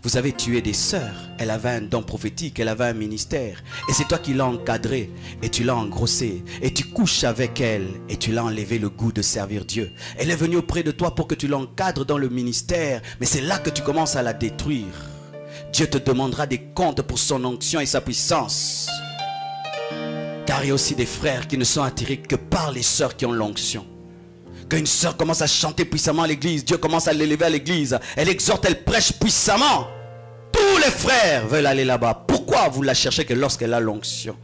Vous avez tué des sœurs. Elle avait un don prophétique, elle avait un ministère. Et c'est toi qui l'as encadrée et tu l'as engrossée. Et tu couches avec elle et tu l'as enlevé le goût de servir Dieu. Elle est venue auprès de toi pour que tu l'encadres dans le ministère. Mais c'est là que tu commences à la détruire. Dieu te demandera des comptes pour son onction et sa puissance. Car il y a aussi des frères qui ne sont attirés que par les sœurs qui ont l'onction. Quand une sœur commence à chanter puissamment à l'église, Dieu commence à l'élever à l'église. Elle exhorte, elle prêche puissamment. Tous les frères veulent aller là-bas. Pourquoi vous la cherchez que lorsqu'elle a l'onction?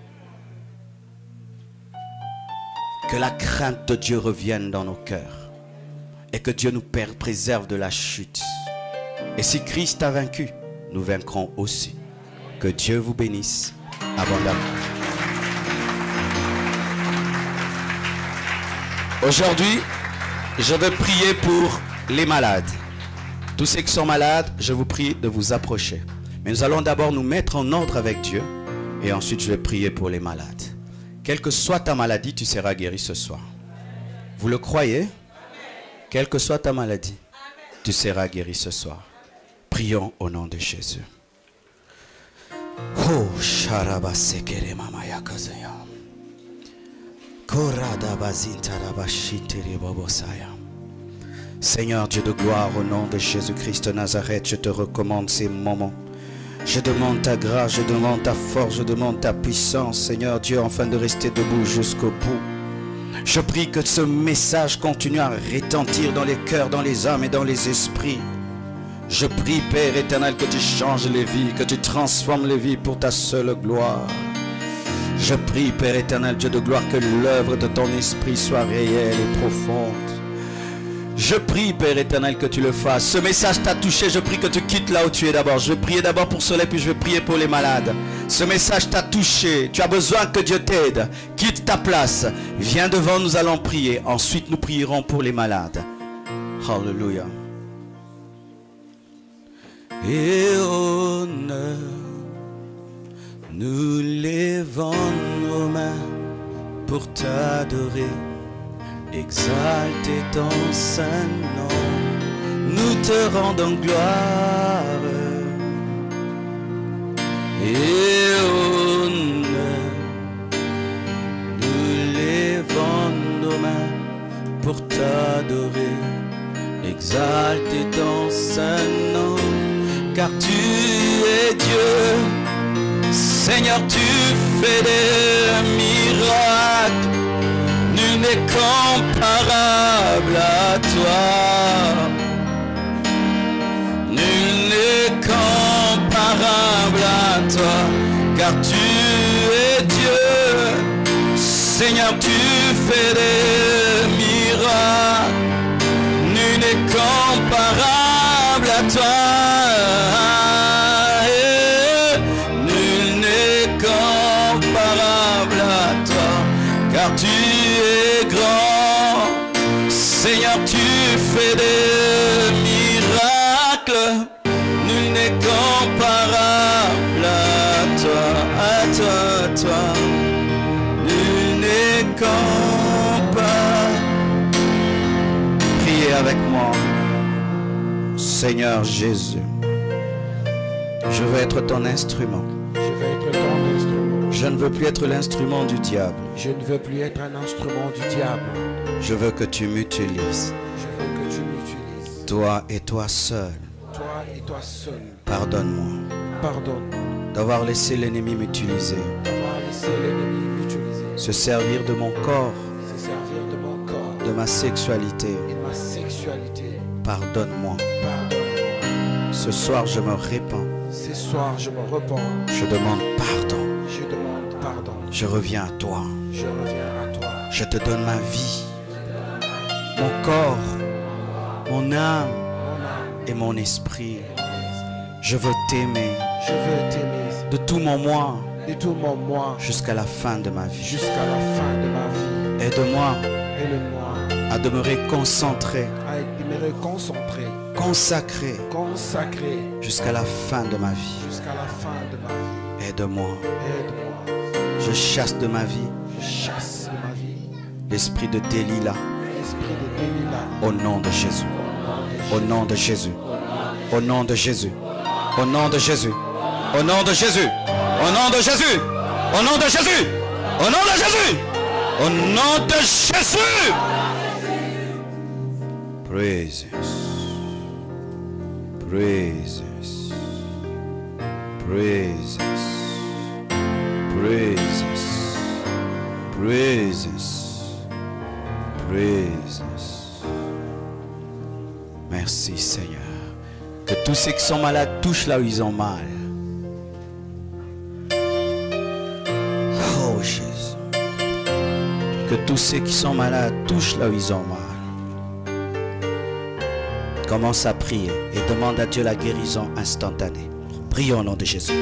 Que la crainte de Dieu revienne dans nos cœurs. Et que Dieu nous préserve de la chute. Et si Christ a vaincu, nous vaincrons aussi. Que Dieu vous bénisse abondamment. Aujourd'hui, je veux prier pour les malades. Tous ceux qui sont malades, je vous prie de vous approcher. Mais nous allons d'abord nous mettre en ordre avec Dieu. Et ensuite, je vais prier pour les malades. Quelle que soit ta maladie, tu seras guéri ce soir. Vous le croyez? Quelle que soit ta maladie, tu seras guéri ce soir. Prions au nom de Jésus. Oh, Sharabasekere Mamaya Kazaya. Seigneur Dieu de gloire, au nom de Jésus-Christ de Nazareth, je te recommande ces moments. Je demande ta grâce, je demande ta force, je demande ta puissance, Seigneur Dieu, afin de rester debout jusqu'au bout. Je prie que ce message continue à retentir dans les cœurs, dans les âmes et dans les esprits. Je prie, Père éternel, que tu changes les vies, que tu transformes les vies pour ta seule gloire. Je prie, Père éternel, Dieu de gloire, que l'œuvre de ton esprit soit réelle et profonde. Je prie, Père éternel, que tu le fasses. Ce message t'a touché, je prie que tu quittes là où tu es d'abord. Je vais prier d'abord pour cela, puis je vais prier pour les malades. Ce message t'a touché, tu as besoin que Dieu t'aide. Quitte ta place, viens devant, nous allons prier. Ensuite, nous prierons pour les malades. Alléluia. Et honneur, nous levons nos mains pour t'adorer, exalter ton saint nom, nous te rendons gloire. Et honneur, nous levons nos mains pour t'adorer, exalter ton saint nom, car tu es Dieu. Seigneur, tu fais des miracles, nul n'est comparable à toi. Nul n'est comparable à toi, car tu es Dieu. Seigneur, tu fais des miracles, nul n'est comparable à toi. Comparable à toi, car tu es grand. Seigneur, tu fais des miracles, nul n'est comparable à toi, à toi, nul n'est comparable. Priez avec moi. Seigneur Jésus, je veux être ton instrument. Je ne veux plus être l'instrument du diable. Je ne veux plus être un instrument du diable. Je veux que tu m'utilises. Je veux que tu m'utilises. Toi et toi seul. Toi et toi seul. Pardonne-moi. Pardonne. D'avoir laissé l'ennemi m'utiliser. D'avoir laissé l'ennemi m'utiliser. Se servir de mon corps. Se servir de mon corps. De ma sexualité. Et de ma sexualité. Pardonne-moi. Pardonne-moi. Ce soir, je me répands. Ce soir, je me repens. Je demande pardon. Je demande pardon. Je reviens à toi. Je reviens à toi. Je te donne ma vie, mon corps, mon âme et mon esprit. Je veux t'aimer. Je veux t'aimer. De tout mon moi. De tout mon moi. Jusqu'à la fin de ma vie. Jusqu'à la fin de ma vie. Aide-moi. Aide-moi. À demeurer concentré. À demeurer concentré. Consacré. Consacré. Jusqu'à la fin de ma vie. Jusqu'à la fin de ma vie. Aide-moi. Aide-moi. Je chasse de ma vie. Je chasse de ma vie l'esprit de Delilah. L'esprit de Delilah. Au nom de Jésus. Au nom de Jésus. Au nom de Jésus. Au nom de Jésus. Au nom de Jésus. Au nom de Jésus. Au nom de Jésus. Au nom de Jésus. Au nom de Jésus. Praise. Praise. Praise. Praise. Praise. Praise. Merci Seigneur. Que tous ceux qui sont malades touchent là où ils ont mal. Oh Jésus. Que tous ceux qui sont malades touchent là où ils ont mal. Commence à prier et demande à Dieu la guérison instantanée. Prions au nom de Jésus.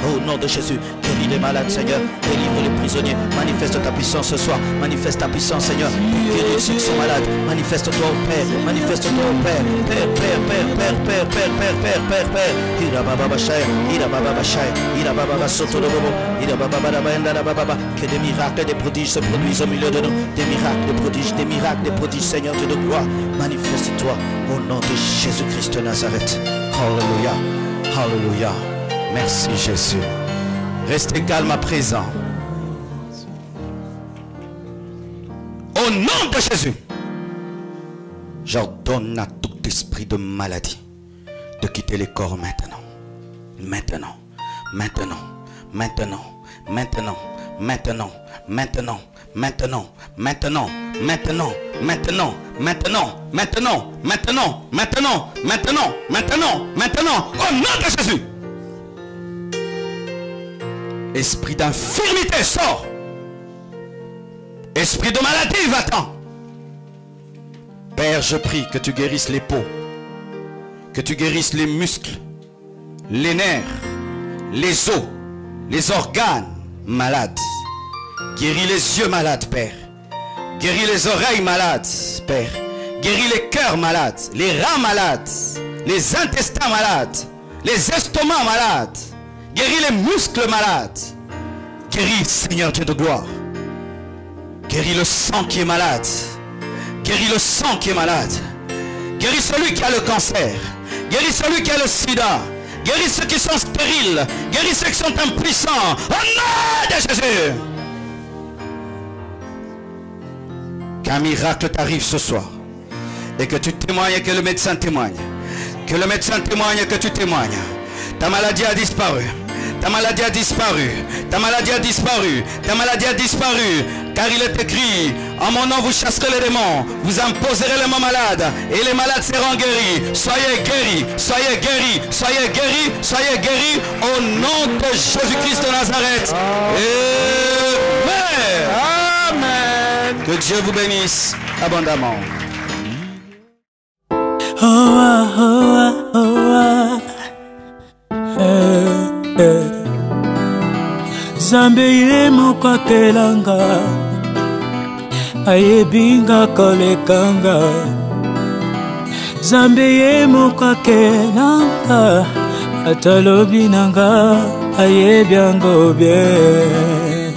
Au nom de Jésus, guéris les malades, Seigneur, délivre les prisonniers, manifeste ta puissance ce soir, manifeste ta puissance, Seigneur, pour guérir ceux qui sont malades, manifeste-toi au Père, manifeste-toi au Père, Père, Père, Père, Père, Père, Père, Père, Père, Père, Père, Ira Baba Bachaya, Ira Baba Bachaya, Ira Baba Soto Bobo, Ira Baba Baba, que des miracles et des prodiges se produisent au milieu de nous, des miracles, des prodiges, Seigneur Dieu de gloire, manifeste-toi au nom de Jésus-Christ de Nazareth. Alléluia, Alléluia, merci Jésus. Restez calme à présent. Au nom de Jésus, j'ordonne à tout esprit de maladie de quitter les corps maintenant. Maintenant, maintenant, maintenant, maintenant, maintenant, maintenant, maintenant, maintenant, maintenant, maintenant, maintenant, maintenant, maintenant, maintenant, maintenant, maintenant, maintenant, au nom de Jésus. Esprit d'infirmité, sors. Esprit de maladie, va-t'en. Père, je prie que tu guérisses les peaux, que tu guérisses les muscles, les nerfs, les os, les organes malades. Guéris les yeux malades, Père. Guéris les oreilles malades, Père. Guéris les cœurs malades, les reins malades, les intestins malades, les estomacs malades. Guéris les muscles malades. Guéris, Seigneur Dieu de gloire. Guéris le sang qui est malade. Guéris le sang qui est malade. Guéris celui qui a le cancer. Guéris celui qui a le sida. Guéris ceux qui sont stériles. Guéris ceux qui sont impuissants. Au nom de Jésus. Qu'un miracle t'arrive ce soir. Et que tu témoignes et que le médecin témoigne. Que le médecin témoigne et que tu témoignes. Ta maladie a disparu. Ta maladie a disparu. Ta maladie a disparu. Ta maladie a disparu. Car il est écrit, en mon nom vous chasserez les démons, vous imposerez les mains malades, et les malades seront guéris. Soyez guéris, soyez guéris, soyez guéris, soyez guéris, au nom de Jésus-Christ de Nazareth. Amen. Amen. Que Dieu vous bénisse abondamment. Zambeye mokwakelanga ayebinga kolekanga Zambeye mokwakelanga atalobi nanga ayebyango bien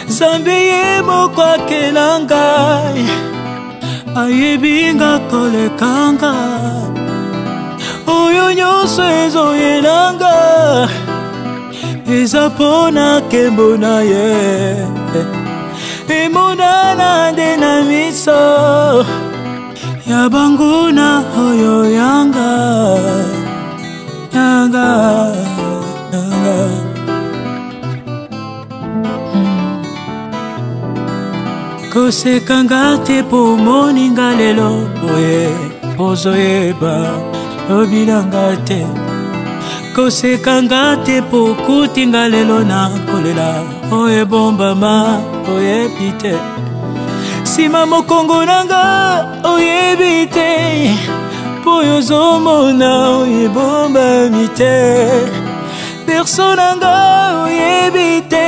Zambeye mokwakelanga ayebinga kolekanga oyo nyonso ezoyelanga eza mpona nkembo na ye emonana nde na miso ya banguna oyo yanga yanga yanga kosekanga te po moninga lelo boye ozoyeba lobilanga te kosekanga te po kutinga lelo na kolela oyo ebombama oyebi te nsima mokongo nanga oyebi te po oyo ozomona oyo ebombami te perso nanga oyebi te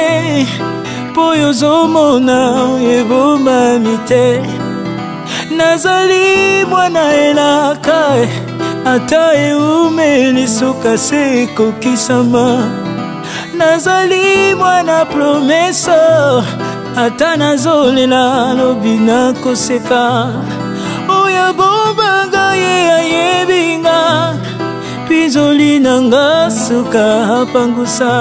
po oyo ozomona oyo ebombami te nazali mwana elaka ata eumeli suka se ekokisama nazali mwana promesa ata nazolela lobi nakoseka oyo bombanga ye ayebinga pizoli nanga suka apangusa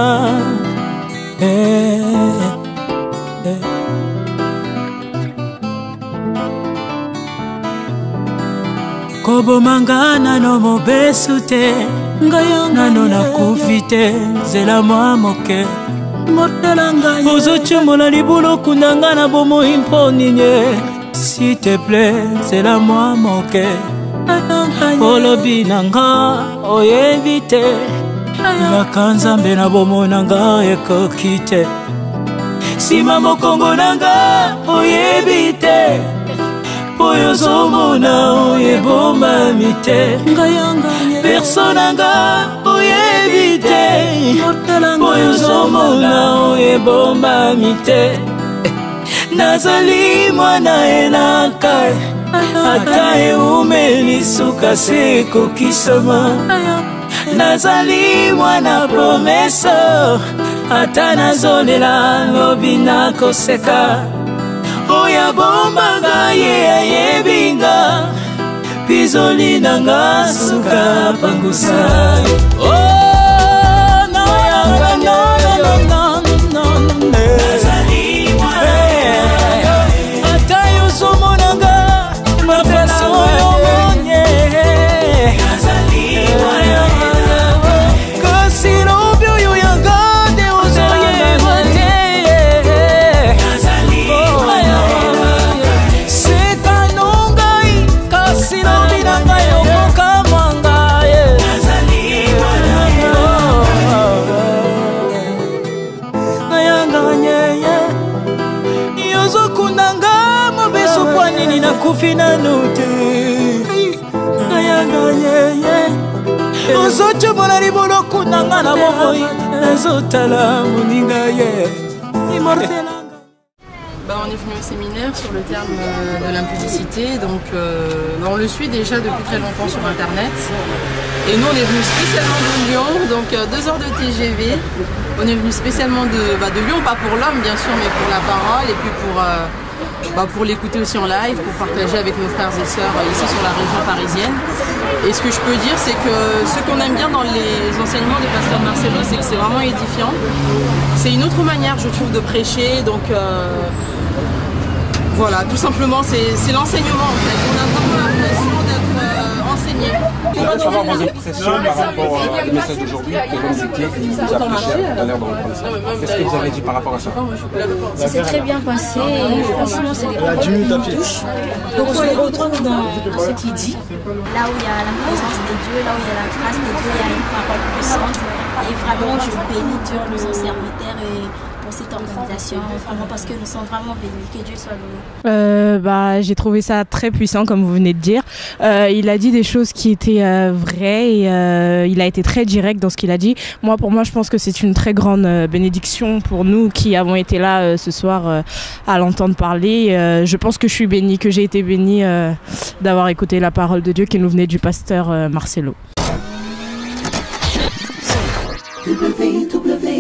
kobomanga nano mobesu te nano nakufi te zela mwa moke ozocumola libulu kundanga na bomoi mpo ninye s'il te plaît zela mwa moke olobi nanga oyebi te elaka nzambe na bomoi nanga ekoki te nsima mokongo nanga oyebi te oyo ozomona oyo ebombami te perso nanga oyebi te oyo ozomona oyo ebombami te nazali mwana elaka ata eumeli suka se ekokisama nazali mwana promesa ata nazolela lobi nakoseka oya bombanga ye ayebinga pizoli nanga suka pangusa ata yozomonanga mapesa oyo monye kasi lobi oyo yanga nde ozoyeba te nakufina nute nayanganyeye ozocomola libolo kunanga na bomoi nazotala moninga ye imortelanga. On est venu au séminaire sur le terme de l'impudicité, donc on le suit déjà depuis très longtemps sur internet. Et nous on est venu spécialement de Lyon, donc 2 heures de TGV. On est venu spécialement de Lyon, pas pour l'homme bien sûr, mais pour la parole et puis pour l'écouter aussi en live, pour partager avec nos frères et sœurs ici sur la région parisienne. Et ce que je peux dire, c'est que ce qu'on aime bien dans les enseignements de Pasteur Marcelo, c'est que c'est vraiment édifiant. C'est une autre manière, je trouve, de prêcher. Donc voilà, tout simplement, c'est l'enseignement en fait. On a vraiment l'impression d'être enseigné. Je voudrais savoir vos impressions par rapport au message d'aujourd'hui que l'on cité, qui nous a prêché tout à l'heure dans le conseil. Qu'est-ce que vous avez dit par rapport à ça? Ça s'est très bien passé et franchement c'est des paroles qui me touchent. Donc on se retrouve dans ce qu'il dit. Là où il y a la présence de Dieu, là où il y a la grâce de Dieu, il y a une parole puissante. Et vraiment je bénis Dieu pour son serviteur et pour cette organisation, vraiment parce que nous sommes vraiment bénis, que Dieu soit loué. J'ai trouvé ça très puissant comme vous venez de dire. Il a dit des choses qui étaient vraies et il a été très direct dans ce qu'il a dit. Pour moi, je pense que c'est une très grande bénédiction pour nous qui avons été là ce soir à l'entendre parler. Je pense que je suis bénie, que j'ai été bénie d'avoir écouté la parole de Dieu qui nous venait du pasteur Marcelo. www.